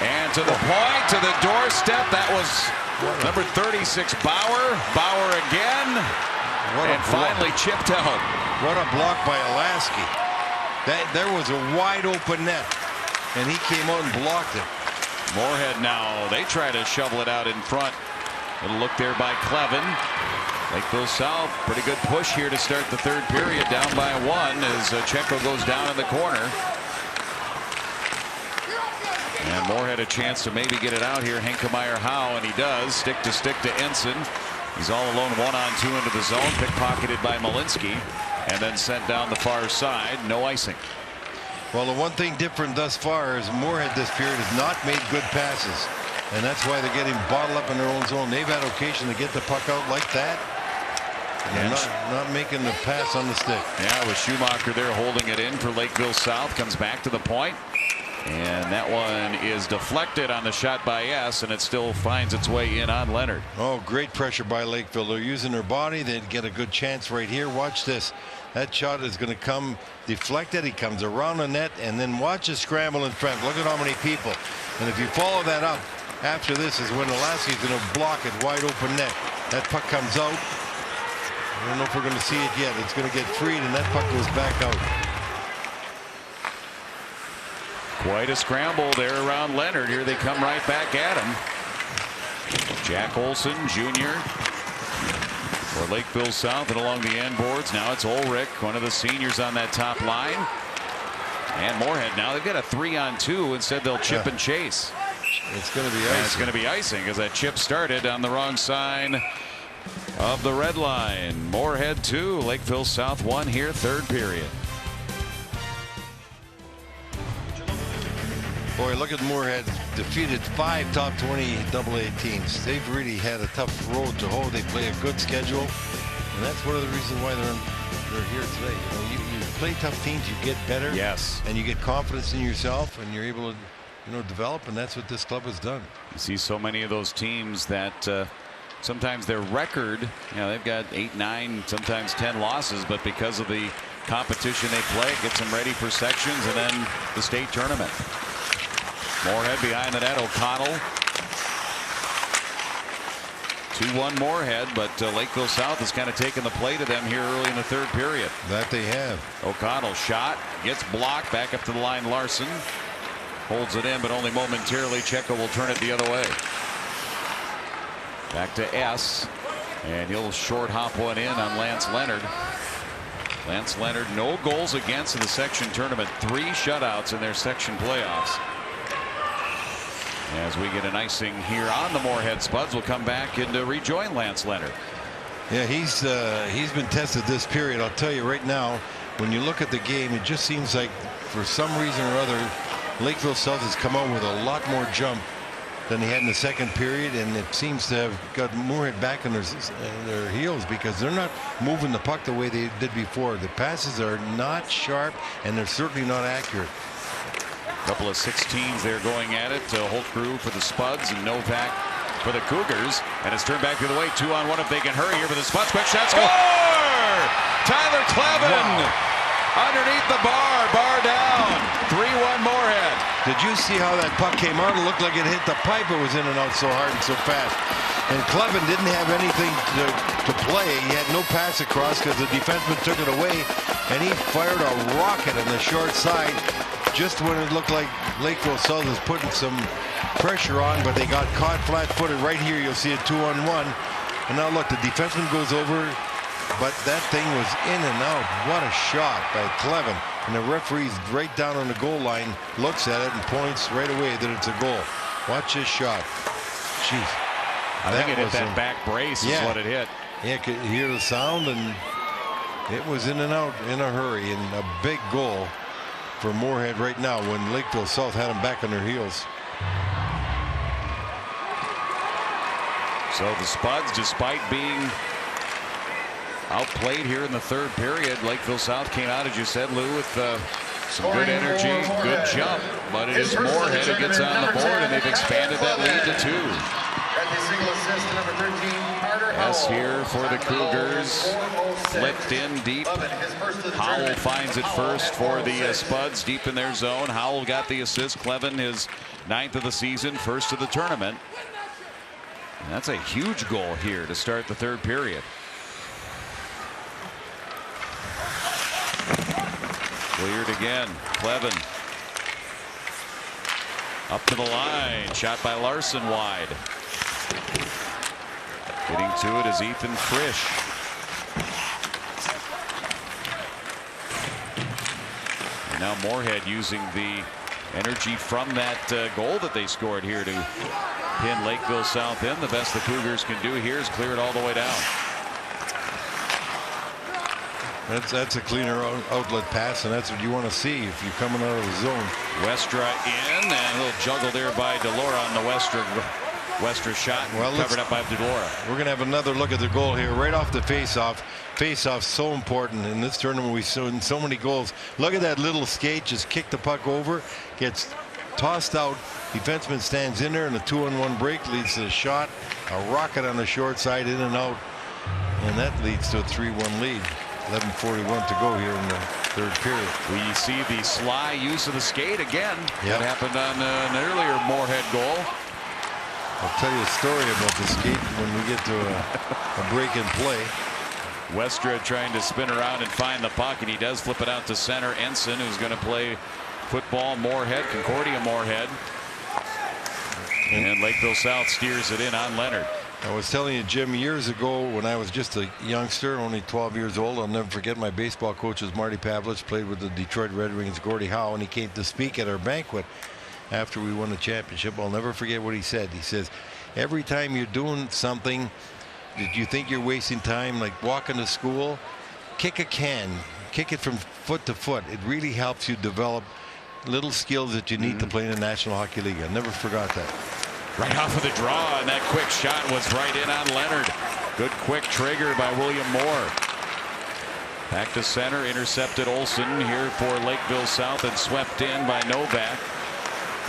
D: and to the point, to the doorstep. That was number 36 Bauer. Bauer again, and finally chipped out.
E: What a block by Alasky. There was a wide open net, and he came out and blocked it.
D: Moorhead now, they try to shovel it out in front. Little look there by Clevin. Lakeville South, pretty good push here to start the third period, down by 1 as Checo goes down in the corner. And Moorhead a chance to maybe get it out here. Henkemeyer Howe, and he does. Stick to Ensign. He's all alone 1-on-2 into the zone, pickpocketed by Malinsky, and then sent down the far side. No icing.
E: Well, the one thing different thus far is Moorhead this period has not made good passes, and that's why they're getting bottled up in their own zone. They've had occasion to get the puck out like that, And not making the pass on the stick.
F: Yeah, with Schumacher there holding it in for Lakeville South. Comes back to the point. And that one is deflected on the shot by S, and it still finds its way in on Leonard.
E: Oh, great pressure by Lakeville. They're using their body. They'd get a good chance right here. Watch this. That shot is going to come deflected. He comes around the net, and then watch the scramble in front. Look at how many people. And if you follow that up, after this is when Lasky's going to block it, wide open net. That puck comes out. I don't know if we're going to see it yet. It's going to get freed, and that puck goes back out.
F: Quite a scramble there around Leonard. Here they come right back at him. Jack Olson Jr. for Lakeville South, and along the end boards now it's Ulrich, one of the seniors on that top line. And Moorhead now they've got a 3-on-2. Instead they'll chip and chase.
E: It's going to be icing.
F: And it's going to be icing as that chip started on the wrong side of the red line. Moorhead 2, Lakeville South 1 here, third period.
E: Boy, look at Moorhead. Defeated 5 top 20 AA teams. They've really had a tough road to hoe. They play a good schedule, and that's one of the reasons why they're here today. You know, you play tough teams, you get better.
F: Yes.
E: And you get confidence in yourself, and you're able to, you know, develop, and that's what this club has done.
F: You see so many of those teams that sometimes their record, you know, they've got 8, 9, sometimes 10 losses, but because of the competition they play, it gets them ready for sections and then the state tournament. Moorhead behind the net. O'Connell. 2-1 Moorhead, but Lakeville South has kind of taken the play to them here early in the third period.
E: That they have.
F: O'Connell shot, gets blocked, back up to the line. Larson holds it in, but only momentarily. Checo will turn it the other way. Back to S, and he'll short hop one in on Lance Leonard. Lance Leonard, no goals against in the section tournament, 3 shutouts in their section playoffs. As we get an icing here on the Moorhead Spuds, we'll come back and rejoin Lance Leonard.
E: Yeah, he's been tested this period. I'll tell you right now, when you look at the game, it just seems like for some reason or other, Lakeville South has come out with a lot more jump than they had in the second period, and it seems to have got Moorhead back on their heels because they're not moving the puck the way they did before. The passes are not sharp, and they're certainly not accurate.
F: Couple of 16s there going at it. Holtgrew for the Spuds and Novak for the Cougars. And it's turned back the other way. 2-on-1 if they can hurry here for the Spuds. Quick shot. Score! Tyler Clevin underneath the bar. Bar down. 3-1 Moorhead.
E: Did you see how that puck came out? It looked like it hit the pipe. It was in and out so hard and so fast. And Clevin didn't have anything to play. He had no pass across because the defenseman took it away. And he fired a rocket on the short side. Just when it looked like Lakeville South was putting some pressure on, but they got caught flat-footed. Right here, you'll see a 2-on-1. And now look, the defenseman goes over, but that thing was in and out. What a shot by Clevin. And the referee's right down on the goal line, looks at it and points right away that it's a goal. Watch this shot. Jeez.
F: I think it hit that back brace is what it hit.
E: Yeah, could hear the sound, and it was in and out in a hurry, and a big goal for Moorhead right now when Lakeville South had them back on their heels.
F: So the Spuds, despite being outplayed here in the third period, Lakeville South came out, as you said, Lou, with some good energy, good jump. But it is Moorhead who gets on the board, and they've expanded that lead to 2. S here for the Cougars. Flipped in deep. Howell finds it first for the Spuds deep in their zone. Howell got the assist. Clevin, his 9th of the season, first of the tournament. And that's a huge goal here to start the third period. Cleared again. Clevin up to the line. Shot by Larson wide. Getting to it is Ethan Frisch. And now Moorhead using the energy from that goal that they scored here to pin Lakeville South in. The best the Cougars can do here is clear it all the way down.
E: That's a cleaner outlet pass, and that's what you want to see if you're coming out of the zone.
F: Westra in, and a little juggle there by Delora on the Westra Wester's shot
E: well,
F: covered up by Delora.
E: We're going to have another look at the goal here right off the face-off. Face-off so important in this tournament. We've seen so many goals. Look at that little skate, just kick the puck over, gets tossed out. Defenseman stands in there, and a 2-on-1 break leads to a shot, a rocket on the short side, in and out, and that leads to a 3-1 lead. 11:41 to go here in the third period.
F: We see the sly use of the skate again.
E: Yep.
F: That happened on an earlier Moorhead goal.
E: I'll tell you a story about the skate when we get to a break in play.
F: Westra trying to spin around and find the puck, and he does flip it out to center. Ensign, who's going to play football. Moorhead, Concordia Moorhead. And Lakeville South steers it in on Leonard.
E: I was telling you, Jim, years ago when I was just a youngster, only 12 years old, I'll never forget my baseball coach was Marty Pavlich, played with the Detroit Red Wings, Gordie Howe, and he came to speak at our banquet after we won the championship. I'll never forget what he said. He says, every time you're doing something that you think you're wasting time, like walking to school, kick a can, kick it from foot to foot. It really helps you develop little skills that you need to play in the National Hockey League. I never forgot that.
F: Right off of the draw, and that quick shot was right in on Leonard. Good quick trigger by William Moore. Back to center, intercepted Olsen here for Lakeville South and swept in by Novak.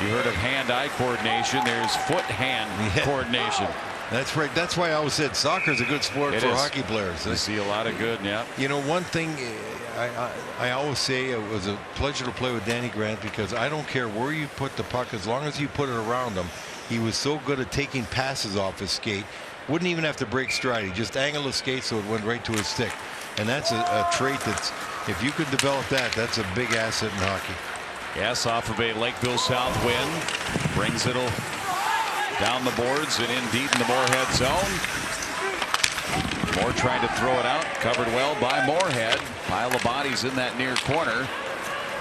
F: You heard of hand-eye coordination. There's foot-hand coordination.
E: That's right. That's why I always said soccer is a good sport for hockey players.
F: I see a lot of good, yeah.
E: You know, one thing I always say, it was a pleasure to play with Danny Grant, because I don't care where you put the puck, as long as you put it around him. He was so good at taking passes off his skate. Wouldn't even have to break stride. He just angled his skate so it went right to his stick. And that's a trait that's, if you could develop that, that's a big asset in hockey.
F: Yes, off of a Lakeville South win. Brings it down the boards and in deep in the Moorhead zone. Moore trying to throw it out. Covered well by Moorhead. Pile of bodies in that near corner.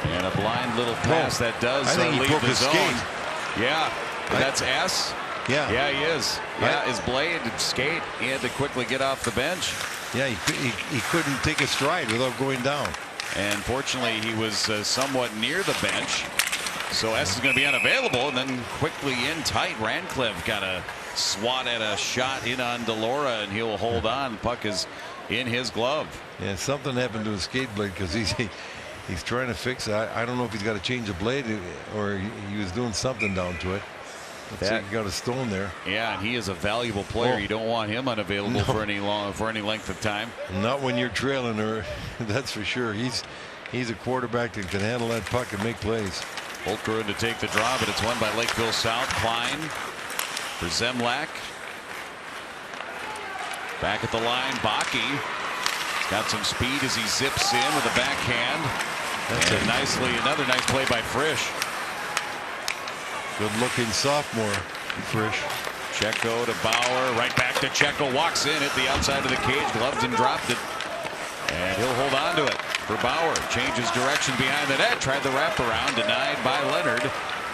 F: And a blind little pass that does leave the zone. Skate. Yeah. That's S.
E: Yeah.
F: Yeah, he is. Yeah, his blade and skate. He had to quickly get off the bench.
E: Yeah, he couldn't take a stride without going down.
F: And fortunately, he was somewhat near the bench. So S is going to be unavailable, and then quickly in tight. Rancliffe got a swat at a shot in on Delora, and he'll hold on. Puck is in his glove.
E: Yeah, something happened to his skate blade, because he's trying to fix it. I don't know if he's got to change the blade or he was doing something down to it. He got a stone there.
F: Yeah, and he is a valuable player. You don't want him unavailable for any length of time.
E: Not when you're trailing her. That's for sure. He's a quarterback that can handle that puck and make plays.
F: Holtgren to take the draw, but it's won by Lakeville South. Klein for Zemlak. Back at the line, Bakke. He's got some speed as he zips in with a backhand. And another nice play by Frisch.
E: Good-looking sophomore, Frisch.
F: Checo to Bauer, right back to Checo, walks in at the outside of the cage, gloved and dropped it. And he'll hold on to it for Bauer. Changes direction behind the net, tried the wraparound, denied by Leonard.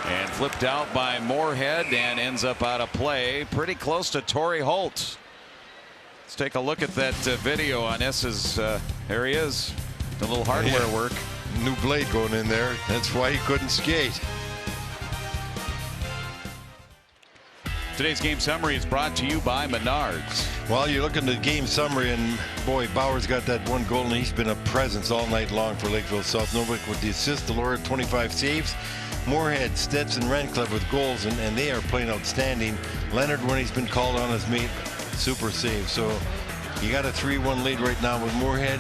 F: And flipped out by Moorhead and ends up out of play. Pretty close to Torrey Holt. Let's take a look at that video on S's, there he is. The little hardware work.
E: New blade going in there. That's why he couldn't skate.
F: Today's game summary is brought to you by Menards.
E: Well, you look at the game summary, and boy, Bauer's got that one goal, and he's been a presence all night long for Lakeville South. Novak with the assist, Delora 25 saves. Moorhead, Stetson, Rancliffe with goals, and they are playing outstanding. Leonard, when he's been called on, has made super save. So you got a 3-1 lead right now with Moorhead.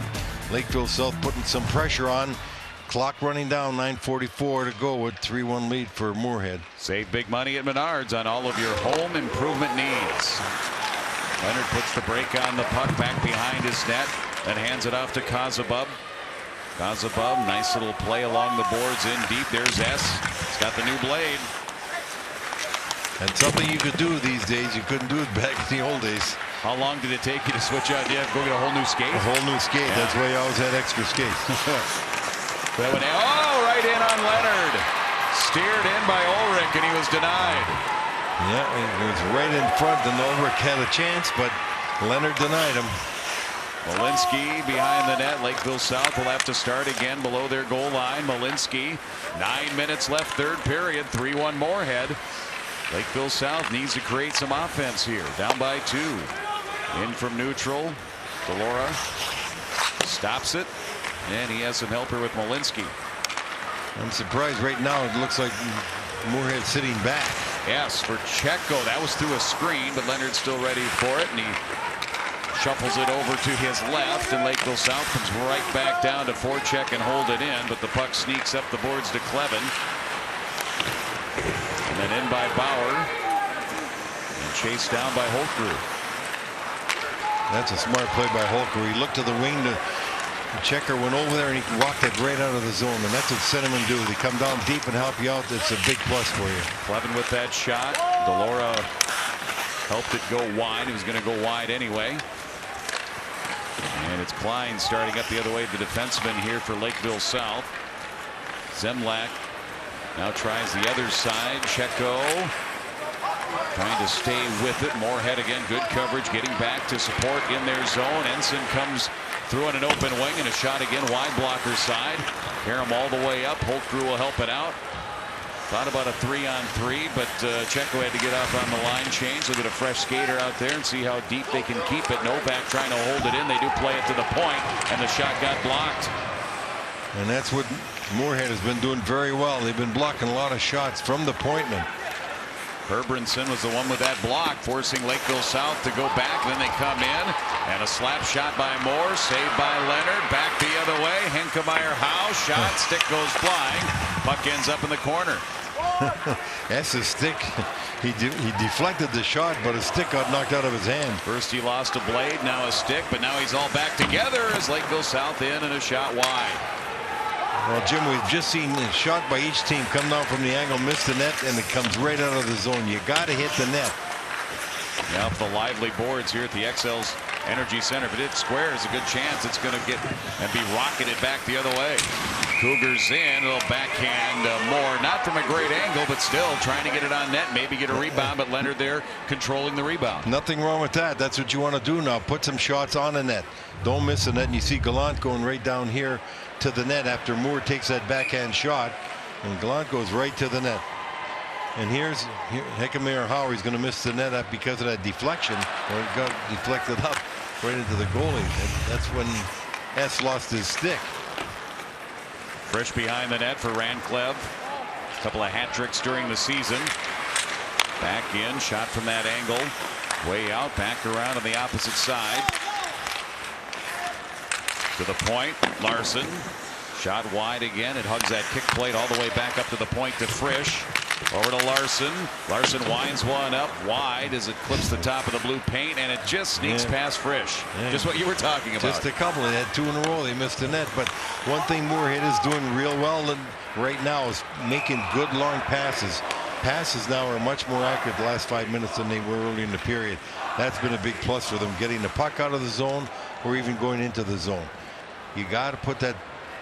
E: Lakeville South putting some pressure on. Clock running down, 9:44 to go with 3-1 lead for Moorhead.
F: Save big money at Menards on all of your home improvement needs. Leonard puts the break on the puck back behind his net and hands it off to Kozubov. Kozubov, nice little play along the boards in deep. There's S. He's got the new blade.
E: That's something you could do these days. You couldn't do it back in the old days.
F: How long did it take you to switch out? You have to go get a whole new skate?
E: A whole new skate. Yeah. That's why you always had extra skates.
F: Right in on Leonard. Steered in by Ulrich, and he was denied.
E: Yeah, it was right in front, and Ulrich had a chance, but Leonard denied him.
F: Malinsky behind the net. Lakeville South will have to start again below their goal line. Malinsky, 9 minutes left, third period, 3-1 Moorhead.
D: Lakeville South needs to create some offense here. Down by 2. In from neutral. Delora stops it. And he has some help here with Malinsky.
E: I'm surprised right now. It looks like Moorhead sitting back.
D: Yes, for Checo. That was through a screen, but Leonard's still ready for it. And he shuffles it over to his left. And Lakeville South comes right back down to forecheck and hold it in. But the puck sneaks up the boards to Clevin. And then in by Bauer. And chased down by Holtgrew.
E: That's a smart play by Holtgrew. He looked to the wing to Checker, went over there and he walked it right out of the zone, and that's what Cinnamon do. They come down deep and help you out. That's a big plus for you.
D: Clevin with that shot. Delora helped it go wide. It was going to go wide anyway. And it's Klein starting up the other way, the defenseman here for Lakeville South. Zemlak now tries the other side. Checo trying to stay with it. Moorhead again, good coverage, getting back to support in their zone. Ensign comes through on an open wing, and a shot again wide blocker side. Karam all the way up. Holtgrew will help it out. Thought about a 3-on-3, but Checo had to get off on the line change. Look at a fresh skater out there and see how deep they can keep it. Novak trying to hold it in. They do play it to the point, and the shot got blocked.
E: And that's what Moorhead has been doing very well. They've been blocking a lot of shots from the pointman.
D: Herbranson was the one with that block, forcing Lakeville South to go back. Then they come in, and a slap shot by Moore, saved by Leonard. Back the other way. Henkemeyer Howe, shot, stick goes flying. Puck ends up in the corner.
E: That's a stick. He deflected the shot, but a stick got knocked out of his hand.
D: First he lost a blade, now a stick, but now he's all back together as Lakeville South in and a shot wide.
E: Well, Jim, we've just seen a shot by each team come down from the angle, miss the net, and it comes right out of the zone. You got to hit the net.
D: Now the lively boards here at the XL's Energy Center. If it hits square, there's a good chance it's going to get and be rocketed back the other way. Cougars in, a little backhand Moore, not from a great angle, but still trying to get it on net, maybe get a rebound, but Leonard there controlling the rebound.
E: Nothing wrong with that. That's what you want to do now. Put some shots on the net. Don't miss the net. And you see Gallant going right down here to the net after Moore takes that backhand shot, and Gallant goes right to the net. And here's Henkemeyer Howe. He's going to miss the net up because of that deflection, or it got deflected up right into the goalie. That's when S lost his stick.
D: Fresh behind the net for Rancliffe. A couple of hat tricks during the season. Back in, shot from that angle, way out, back around on the opposite side. To the point, Larson. Shot wide again. It hugs that kick plate all the way back up to the point to Frisch. Over to Larson. Larson winds one up wide as it clips the top of the blue paint, and it just sneaks past Frisch. Just what you were talking about.
E: Just a couple. They had 2 in a row. They missed the net. But one thing Moorhead is doing real well right now is making good long passes. Passes now are much more accurate the last 5 minutes than they were early in the period. That's been a big plus for them, getting the puck out of the zone or even going into the zone. You got to put that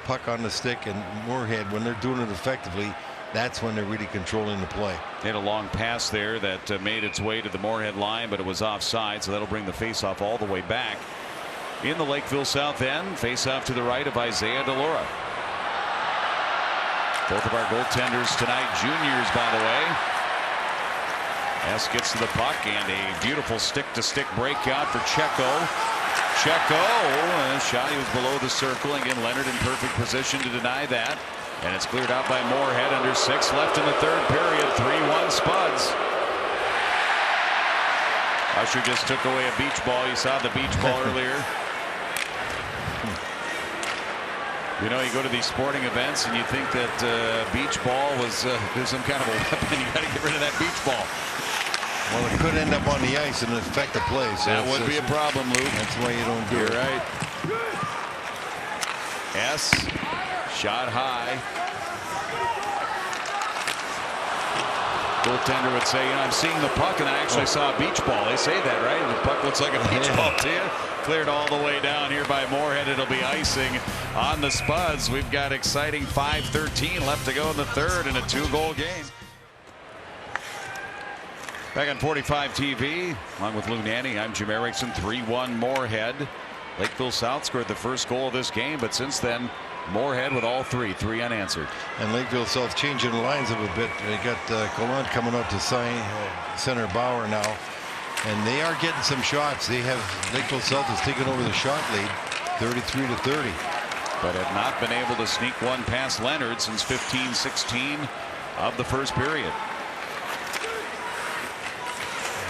E: puck on the stick, and Moorhead, when they're doing it effectively, that's when they're really controlling the play.
D: They had a long pass there that made its way to the Moorhead line, but it was offside, so that'll bring the faceoff all the way back. In the Lakeville South end, faceoff to the right of Isaiah Delora. Both of our goaltenders tonight, juniors, by the way. S gets to the puck, and a beautiful stick-to-stick breakout for Checo. Checo, shot, he was below the circle. Again, Leonard in perfect position to deny that. And it's cleared out by Moorhead. Under 6 left in the third period. 3-1 Spuds. Usher just took away a beach ball. You saw the beach ball earlier. You know, you go to these sporting events and you think that beach ball was some kind of a weapon. You got to get rid of that beach ball.
E: Well, it could end up on the ice and affect the play. So
D: that would be a problem, Luke.
E: That's why you don't do it.
D: You're right. S. Shot high. Goaltender would say, you know, I'm seeing the puck and I actually saw a beach ball. They say that, right? The puck looks like a beach ball to you. Cleared all the way down here by Moorhead. It'll be icing on the Spuds. We've got exciting 5:13 left to go in the third in a 2-goal game. Back on 45 TV, along with Lou Nanny, I'm Jim Erickson. 3-1 Moorhead. Lakeville South scored the first goal of this game, but since then
F: Moorhead with all three unanswered.
E: And Lakeville South changing the lines up a bit. They got Colant coming out to center Bauer now, and they are getting some shots. They have Lakeville South has taken over the shot lead, 33-30.
F: But have not been able to sneak one past Leonard since 15-16 of the first period.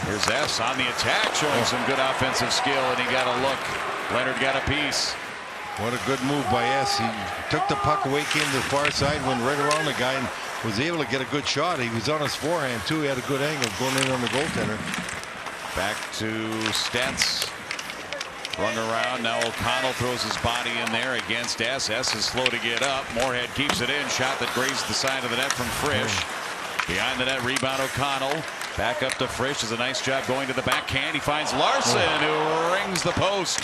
F: Here's S on the attack, showing some good offensive skill, and he got a look. Leonard got a piece.
E: What a good move by S. He took the puck away, came to the far side, went right around the guy, and was able to get a good shot. He was on his forehand, too. He had a good angle going in on the goaltender.
F: Back to Stets. Run around. Now O'Connell throws his body in there against S. S is slow to get up. Moorhead keeps it in. Shot that grazed the side of the net from Frisch. Behind the net, rebound O'Connell. Back up to Frisch. Does a nice job going to the backhand. He finds Larson, who rings the post.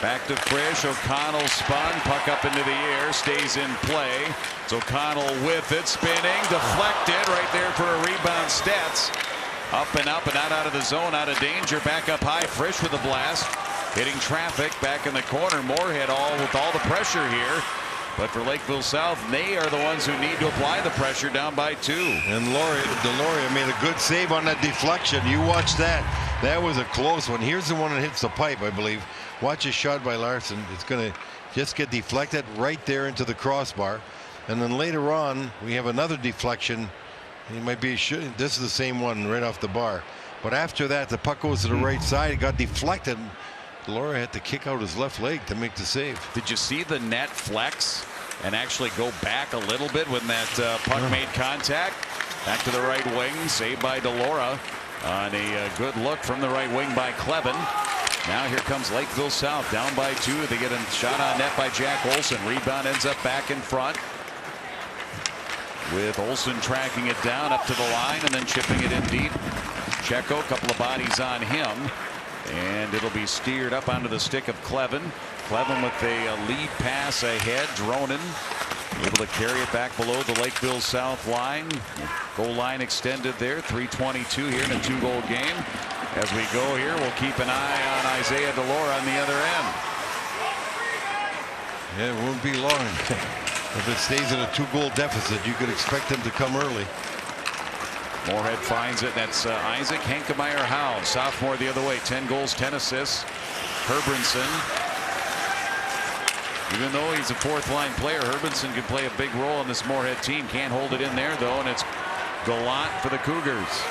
F: Back to Frisch. O'Connell spun. Puck up into the air. Stays in play. It's O'Connell with it. Spinning. Deflected. Right there for a rebound. Stets. Up and not out of the zone. Out of danger. Back up high. Frisch with a blast. Hitting traffic. Back in the corner. Moorhead with all the pressure here. But for Lakeville South, they are the ones who need to apply the pressure, down by 2.
E: And Deloria made a good save on that deflection. You watch that. That was a close one. Here's the one that hits the pipe, I believe. Watch a shot by Larson. It's going to just get deflected right there into the crossbar. And then later on, we have another deflection. He might be this is the same one right off the bar. But after that, the puck goes to the right side. It got deflected. Deloria had to kick out his left leg to make the save.
F: Did you see the net flex and actually go back a little bit when that puck made contact? Back to the right wing, saved by Deloria on a good look from the right wing by Clevin. Now here comes Lakeville South, down by 2. They get a shot on net by Jack Olson. Rebound ends up back in front, with Olson tracking it down up to the line and then chipping it in deep. Checo, a couple of bodies on him. And it'll be steered up onto the stick of Clevin. Clevin with a lead pass ahead. Dronin able to carry it back below the Lakeville South line. Goal line extended there. 3:22 here in a 2-goal game. As we go here, we'll keep an eye on Isaiah Deloria on the other end.
E: Yeah, it won't be long. If it stays at a 2-goal deficit, you could expect him to come early.
F: Moorhead finds it. That's Isaac Hankemeyer-Howe, sophomore the other way. 10 goals, 10 assists. Herbranson. Even though he's a 4th-line player, Herbranson can play a big role in this Moorhead team. Can't hold it in there, though, and it's Gallant for the Cougars.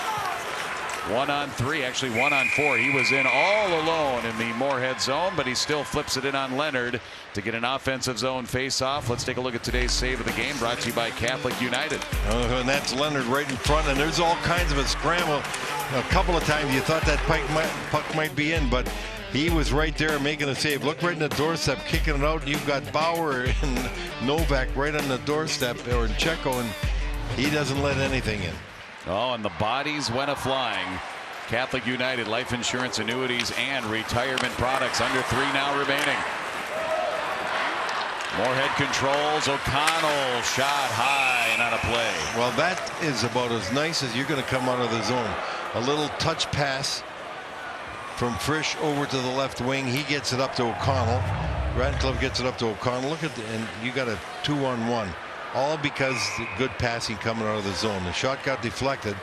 F: 1-on-3, actually 1-on-4. He was in all alone in the Moorhead zone, but he still flips it in on Leonard to get an offensive zone face-off. Let's take a look at today's save of the game, brought to you by Catholic United.
E: And that's Leonard right in front, and there's all kinds of a scramble. A couple of times you thought that puck might be in, but he was right there making a save. Look right in the doorstep, kicking it out. You've got Bauer and Novak right on the doorstep, or Checo, and he doesn't let anything in.
F: Oh, and the bodies went a-flying. Catholic United, life insurance, annuities, and retirement products. Under 3 now remaining. Moorhead controls. O'Connell shot high and out of play.
E: Well, that is about as nice as you're going to come out of the zone. A little touch pass from Frisch over to the left wing. He gets it up to O'Connell. Radcliffe gets it up to O'Connell. Look at and you got a 2-on-1. All because the good passing coming out of the zone. The shot got deflected,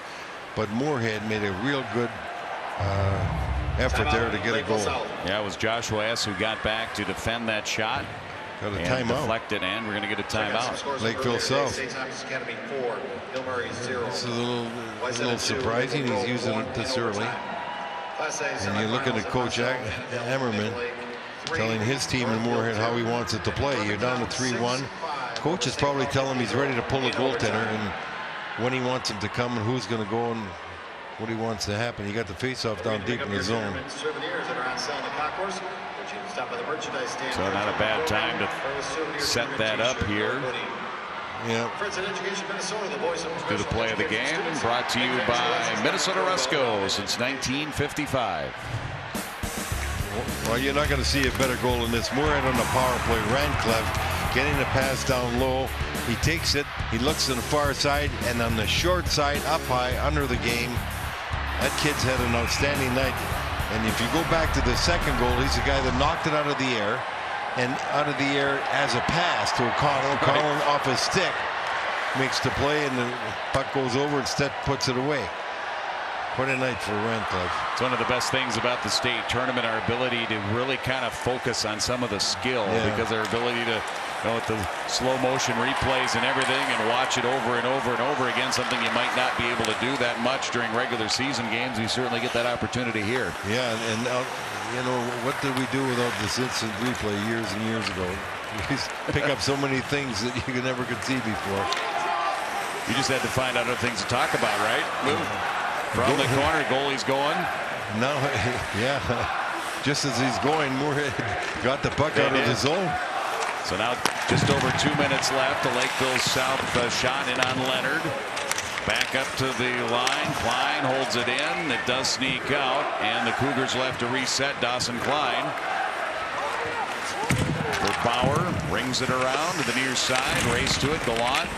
E: but Moorhead made a real good effort there to get a goal.
F: Yeah, it was Joshua S. who got back to defend that shot.
E: Got a
F: and
E: timeout.
F: Deflected, and we're going to get a timeout.
E: Lakeville South. This is a little surprising. He's using it this early. And you're looking at Coach Emmerman telling his team in Moorhead how he wants it to play. You're down to 3-1. Coach is probably telling him he's ready to pull a goaltender and when he wants him to come and who's going to go and what he wants to happen. You got the face-off down deep in the zone.
F: So not a bad time to set that up here.
E: Yeah.
F: To the play of the game, brought to you by Minnesota Rusco since 1955.
E: Well, you're not going to see a better goal than this. Moorhead on the power play. Radcliffe getting the pass down low. He takes it. He looks to the far side, and on the short side, up high, under the game. That kid's had an outstanding night. And if you go back to the second goal, he's the guy that knocked it out of the air. and out of the air as a pass to O'Connell. O'Connell off his stick makes the play, and the puck goes over and Stead puts it away. What a night for Radcliffe.
D: It's one of the best things about the state tournament, our ability to really kind of focus on some of the skill, because our ability to, with the slow motion replays and everything, and watch it over and over and over again, something you might not be able to do that much during regular season games. We certainly get that opportunity here.
E: Yeah, and what did we do without this instant replay years and years ago? We used to pick up so many things that you never could see before.
D: You just had to find other things to talk about, right? From the corner, goalie's going.
E: No, yeah. Just as he's going, Moorhead got the puck out of the zone.
D: So now just over 2 minutes left. The Lakeville South shot in on Leonard. Back up to the line. Klein holds it in. It does sneak out, and the Cougars left to reset. Dawson Klein. For Bauer, rings it around to the near side. Race to it. Gallant.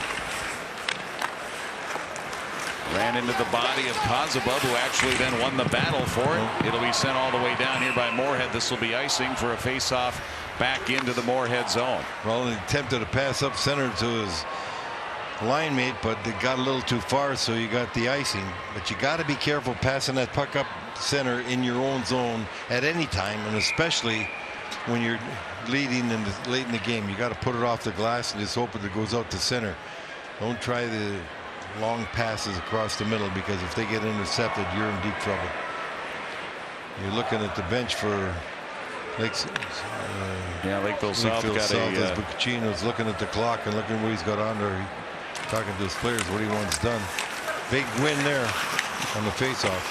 D: Ran into the body of Kozubov, who actually then won the battle for it. It'll be sent all the way down here by Moorhead. This will be icing for a face-off back into the Moorhead zone.
E: Well, he attempted to pass up center to his line mate, but it got a little too far, so you got the icing. But you got to be careful passing that puck up center in your own zone at any time, and especially when you're leading late in the game. You got to put it off the glass and just hope that it goes out to center. Don't try the long passes across the middle, because if they get intercepted, you're in deep trouble. You're looking at the bench for
D: Lakeville South got
E: as Buccino's looking at the clock and looking what he's got on there. Talking to his players what he wants done. Big win there on the faceoff.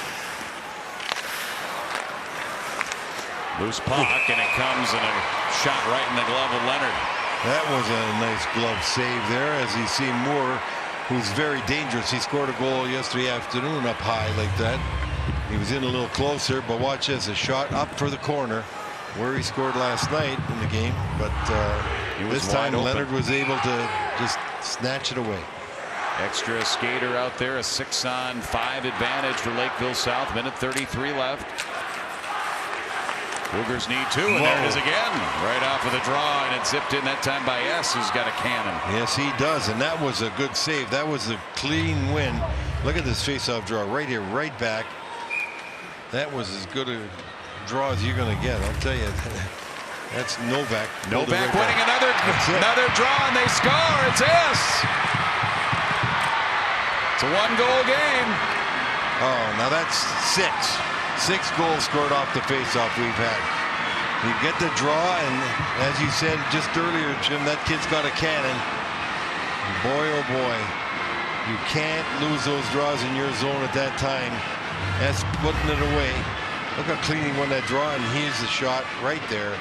D: Loose puck, and it comes in a shot right in the glove of Leonard.
E: That was a nice glove save there, as you see Moore, who's very dangerous. He scored a goal yesterday afternoon up high like that. He was in a little closer, but watch this, a shot up for the corner where he scored last night in the game, but this time Leonard was able to just snatch it away.
D: Extra skater out there, a 6-on-5 advantage for Lakeville South. Minute 33 left. Cougars need two, and there it is again. Right off of the draw, and it's zipped in that time by S, who's got a cannon.
E: Yes, he does, and that was a good save. That was a clean win. Look at this face-off draw right here, right back. That was as good a draw as you're going to get, I'll tell you. That's Novak.
D: Novak winning another draw, and they score. It's S. It's a one-goal game.
E: Oh, now that's 6 goals scored off the faceoff we've had. You get the draw, and as you said just earlier, Jim, that kid's got a cannon. Boy, oh boy, you can't lose those draws in your zone at that time. That's putting it away. Look how clean he won that draw, and here's the shot right there.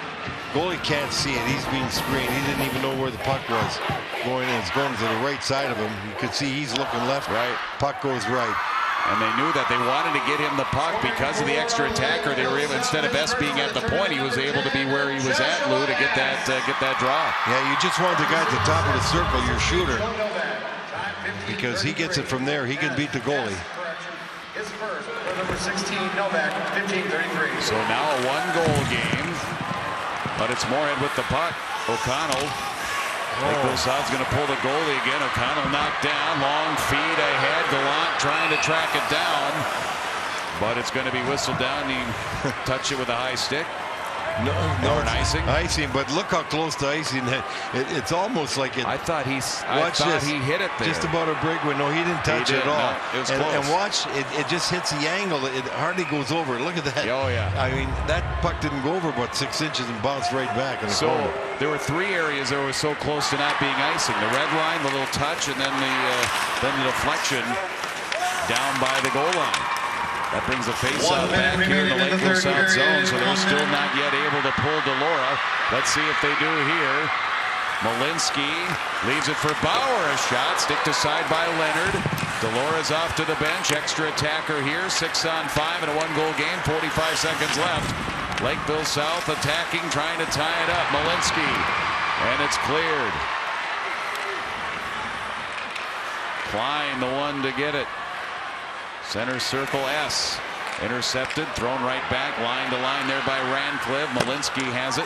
E: Goalie can't see it. He's being screened. He didn't even know where the puck was going in. It's going to the right side of him. You could see he's looking left.
D: Right.
E: Puck goes right.
D: And they knew that they wanted to get him the puck because of the extra attacker. They were able, instead of S being at the point, he was able to be where he was at, Lou, to get that draw.
E: Yeah, you just want the guy at the top of the circle, your shooter, because he gets it from there. He can beat the goalie.
N: Number 16, Novak, 15-33.
D: So now a one-goal game, but it's Moorhead with the puck. O'Connell. Lakeville South's going to pull the goalie again. O'Connell knocked down. Long feed ahead. Gallant trying to track it down, but it's going to be whistled down. He touched it with a high stick.
E: No,
D: an icing.
E: Icing, but look how close to icing. It's almost like it.
D: I thought he hit it there.
E: Just about a breakaway. No, he didn't touch it at all.
D: No, it was
E: close.
D: And
E: watch, it just hits the angle. It hardly goes over. Look at that.
D: Oh yeah.
E: I mean, that puck didn't go over about 6 inches and bounced right back in the corner.
D: There were 3 areas that were so close to not being icing: the red line, the little touch, and then the deflection down by the goal line. That brings the face-off back here in the Lakeville South zone, so they're still not yet able to pull Delora. Let's see if they do here. Malinsky leaves it for Bauer. A shot, stick to side by Leonard. Delora's off to the bench. Extra attacker here. 6-on-5 in a one-goal game. 45 seconds left. Lakeville South attacking, trying to tie it up. Malinsky, and it's cleared. Klein, the one to get it. Center circle S. Intercepted, thrown right back, line to line there by Radcliffe. Malinsky has it.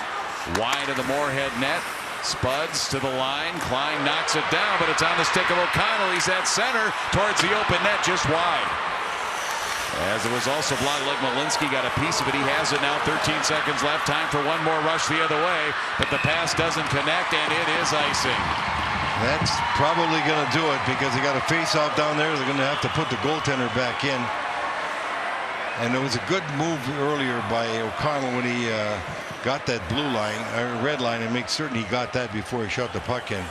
F: wide of the Moorhead net. Spuds to the line. Klein knocks it down, but it's on the stick of O'Connell. He's at center towards the open net, just wide. As it was also blocked, like Malinsky got a piece of it. He has it now. 13 seconds left. Time for one more rush the other way, but the pass doesn't connect, and it is icing.
E: That's probably going to do it because they got a face-off down there. They're going to have to put the goaltender back in. And it was a good move earlier by O'Connell when he got that blue line, red line, and make certain he got that before he shot the puck in.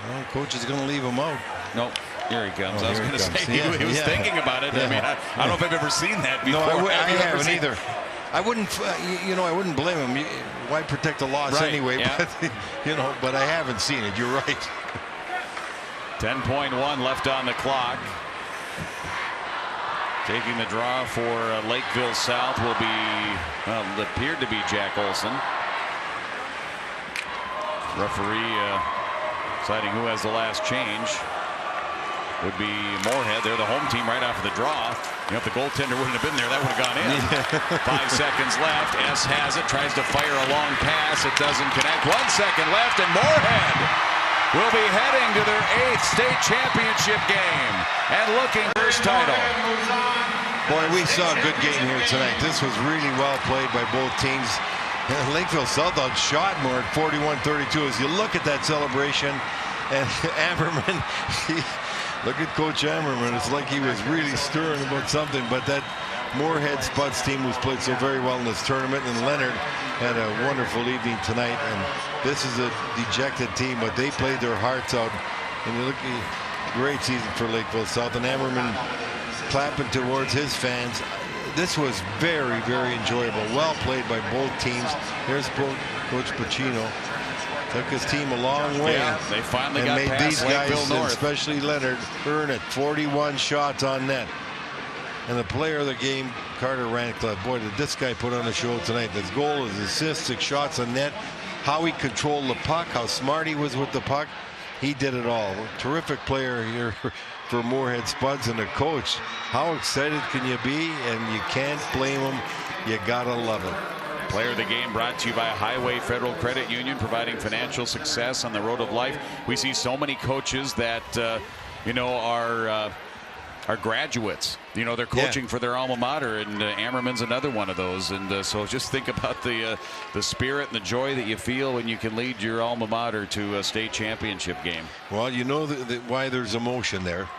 E: Well, coach is going to leave him out.
F: Nope. Here he comes.
E: Oh,
F: I was going to say he was thinking about it.
E: Yeah.
F: I mean, I don't know if I've ever seen that before.
E: No, I haven't either. I wouldn't, I wouldn't blame him. Why protect the loss anyway?
F: Yeah.
E: But, but I haven't seen it. You're right.
F: 10.1 left on the clock. Taking the draw for Lakeville South will be, well, it appeared to be Jack Olson. Referee deciding who has the last change. Would be Moorhead. They're the home team right off of the draw. If the goaltender wouldn't have been there, that would have gone in. 5 seconds left. S has it. Tries to fire a long pass. It doesn't connect. 1 second left, and Moorhead will be heading to their 8th state championship game and looking for his title.
E: Boy, we saw a good game here tonight. This was really well played by both teams. Lakeville South outshot more at 41-32. As you look at that celebration, and Ammerman, look at Coach Ammerman. It's like he was really stirring about something. But that Moorhead Spuds team was played so very well in this tournament, and Leonard had a wonderful evening tonight. And this is a dejected team, but they played their hearts out. And you look at great season for Lakeville South, and Ammerman clapping towards his fans. This was very, very enjoyable. Well played by both teams. Here's Coach Pacino. Took his team a long way.
F: Yeah, they finally got
E: made
F: past
E: these guys,
F: Lakeville North.
E: especially Leonard, earn it. 41 shots on net. And the player of the game, Carter Rancliffe. Boy, did this guy put on a show tonight. His goal, his assist, 6 shots on net. How he controlled the puck, how smart he was with the puck. He did it all. Terrific player here for Moorhead Spuds, and the coach. How excited can you be? And you can't blame him. You gotta love it.
F: Player of the game brought to you by Highway Federal Credit Union, providing financial success on the road of life. We see so many coaches that are graduates. They're coaching for their alma mater, and Ammerman's another one of those. And so just think about the spirit and the joy that you feel when you can lead your alma mater to a state championship game.
E: Well, you know why there's emotion there.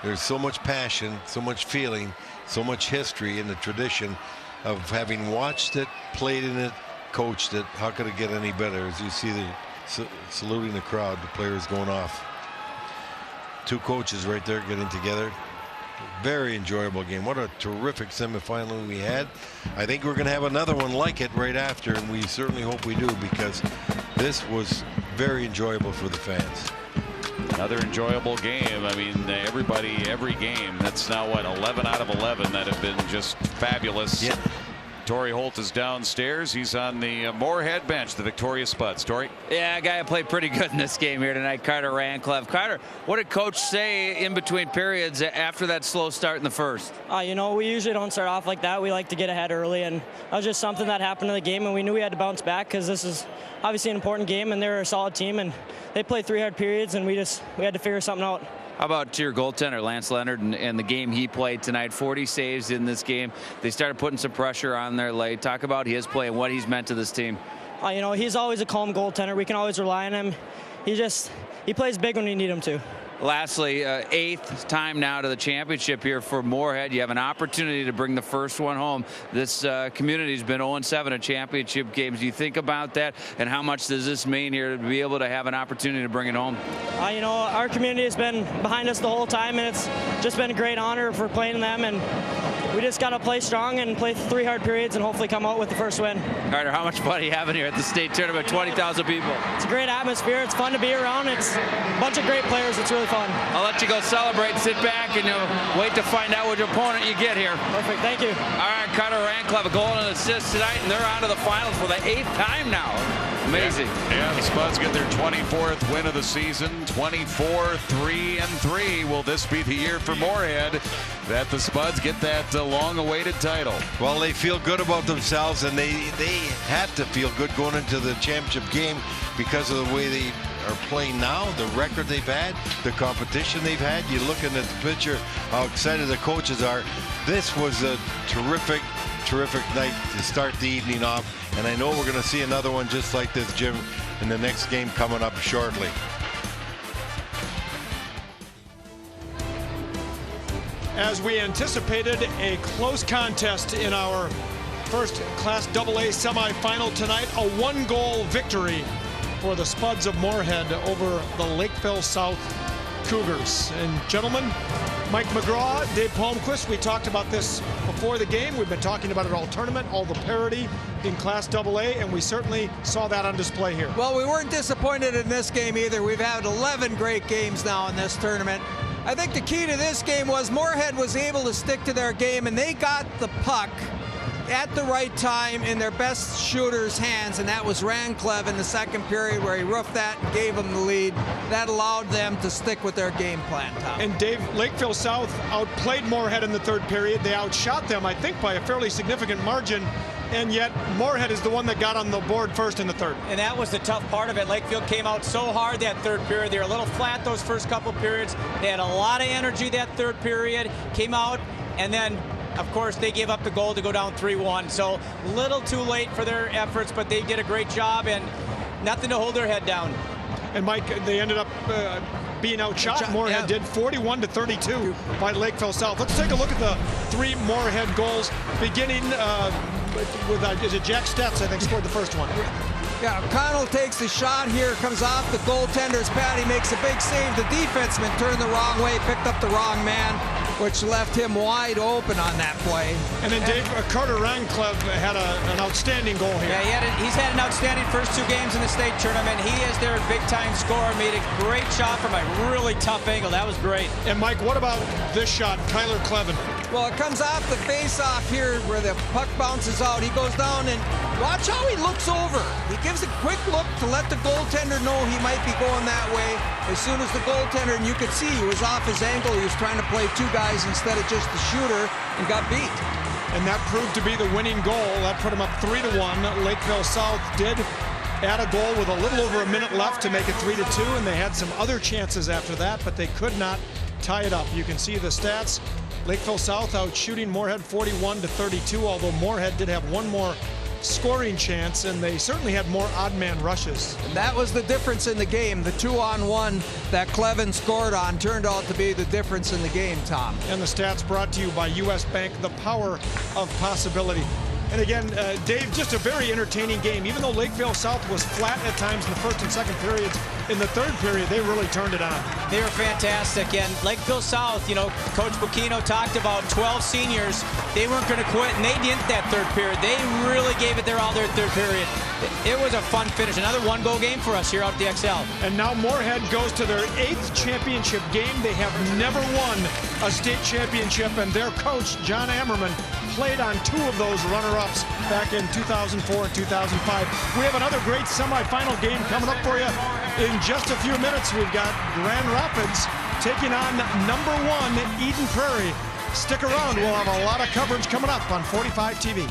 E: There's so much passion, so much feeling, so much history in the tradition of having watched it, played in it, coached it. How could it get any better? As you see the saluting the crowd, the players going off. 2 coaches right there getting together. Very enjoyable game. What a terrific semifinal we had. I think we're going to have another one like it right after, and we certainly hope we do, because this was very enjoyable for the fans.
F: Another enjoyable game. I mean, every game. That's now, what, 11 out of 11 that have been just fabulous.
E: Yeah.
F: Torrey Holt is downstairs. He's on the Moorhead bench, the Victoria Spuds. Torrey?
H: Yeah, a guy who played pretty good in this game here tonight, Carter Rancliffe. Carter, what did Coach say in between periods after that slow start in the first?
O: We usually don't start off like that. We like to get ahead early, and that was just something that happened in the game, and we knew we had to bounce back because this is obviously an important game, and they're a solid team, and they played 3 hard periods, and we had to figure something out.
H: How about your goaltender, Lance Leonard, and the game he played tonight? 40 saves in this game. They started putting some pressure on their late. Talk about his play and what he's meant to this team.
O: He's always a calm goaltender. We can always rely on him. He plays big when we need him to.
H: Lastly, 8th time now to the championship here for Moorhead. You have an opportunity to bring the first one home. This community's been 0-7 at championship games. Do you think about that, and how much does this mean here to be able to have an opportunity to bring it home?
O: Our community has been behind us the whole time, and it's just been a great honor for playing them, and we just got to play strong and play 3 hard periods and hopefully come out with the first win.
H: Carter, how much fun are you having here at the state tournament? 20,000 people.
O: It's a great atmosphere. It's fun to be around. It's a bunch of great players. It's really fun.
H: I'll let you go celebrate, sit back, and wait to find out which opponent you get here.
O: Perfect. Thank you.
H: All right, Carter Rancliffe, a goal and an assist tonight, and they're on to the finals for the 8th time now. Amazing.
D: Yeah, the Spuds get their 24th win of the season, 24-3-3. Will this be the year for Moorhead that the Spuds get that long-awaited title?
E: Well, they feel good about themselves, and they had to feel good going into the championship game because of the way they are playing now, the record they've had, the competition they've had. You're looking at the picture, how excited the coaches are. This was a terrific night to start the evening off, and I know we're going to see another one just like this, Jim, in the next game coming up shortly.
A: As we anticipated, a close contest in our first Class AA semifinal tonight, a one-goal victory for the Spuds of Moorhead over the Lakeville South Cougars. And gentlemen, Mike McGraw, Dave Palmquist, we talked about this before the game. We've been talking about it all tournament, all the parity in Class AA, and we certainly saw that on display here.
B: Well, we weren't disappointed in this game either. We've had 11 great games now in this tournament. I think the key to this game was Moorhead was able to stick to their game, and they got the puck at the right time in their best shooter's hands, and that was Rancliffe in the second period, where he roofed that and gave them the lead. That allowed them to stick with their game plan, Tom.
A: And Dave, Lakeville South outplayed Moorhead in the third period. They outshot them, I think, by a fairly significant margin, and yet Moorhead is the one that got on the board first in the third.
C: And that was the tough part of it. Lakeville came out so hard that third period. They were a little flat those first couple periods. They had a lot of energy that third period, came out, and then of course, they gave up the goal to go down 3-1. So a little too late for their efforts, but they did a great job and nothing to hold their head down.
A: And Mike, they ended up being outshot. Moorhead did 41-32 by Lakeville South. Let's take a look at the three Moorhead goals, beginning with is it Jack Stetz, I think, scored the first one.
B: Yeah, O'Connell takes the shot here, comes off the goaltender's pad. He makes a big save. The defenseman turned the wrong way, picked up the wrong man, which left him wide open on that play.
A: And then Dave, Carter Rancliffe had an outstanding goal here.
C: Yeah, he's had an outstanding first two games in the state tournament. He is their big-time scorer, made a great shot from a really tough angle. That was great.
A: And Mike, what about this shot, Tyler Clevin?
B: Well, it comes off the face-off here where the puck bounces out. He goes down, and watch how he looks over. He gives a quick look to let the goaltender know he might be going that way. As soon as the goaltender, and you could see he was off his ankle, he was trying to play two guys instead of just the shooter, and got beat.
A: And that proved to be the winning goal. That put him up 3-1. Lakeville South did add a goal with a little over a minute left to make it 3-2, and they had some other chances after that, but they could not tie it up. You can see the stats. Lakeville South out shooting Moorhead 41-32, although Moorhead did have one more scoring chance, and they certainly had more odd man rushes.
B: And that was the difference in the game. The 2-on-1 that Clevin scored on turned out to be the difference in the game, Tom.
A: And the stats brought to you by U.S. Bank, the power of possibility. And again, Dave, just a very entertaining game. Even though Lakeville South was flat at times in the first and second periods, in the third period, they really turned it on.
C: They were fantastic. And Lakeville South, you know, Coach Bocchino talked about 12 seniors. They weren't going to quit, and they didn't that third period. They really gave it their all their third period. It was a fun finish. Another one-goal game for us here out at the XL.
A: And now Moorhead goes to their 8th championship game. They have never won a state championship, and their coach, John Ammerman, played on 2 of those runner-ups back in 2004 and 2005. We have another great semifinal game coming up for you in just a few minutes. We've got Grand Rapids taking on number 1 Eden Prairie. Stick around. We'll have a lot of coverage coming up on 45 TV.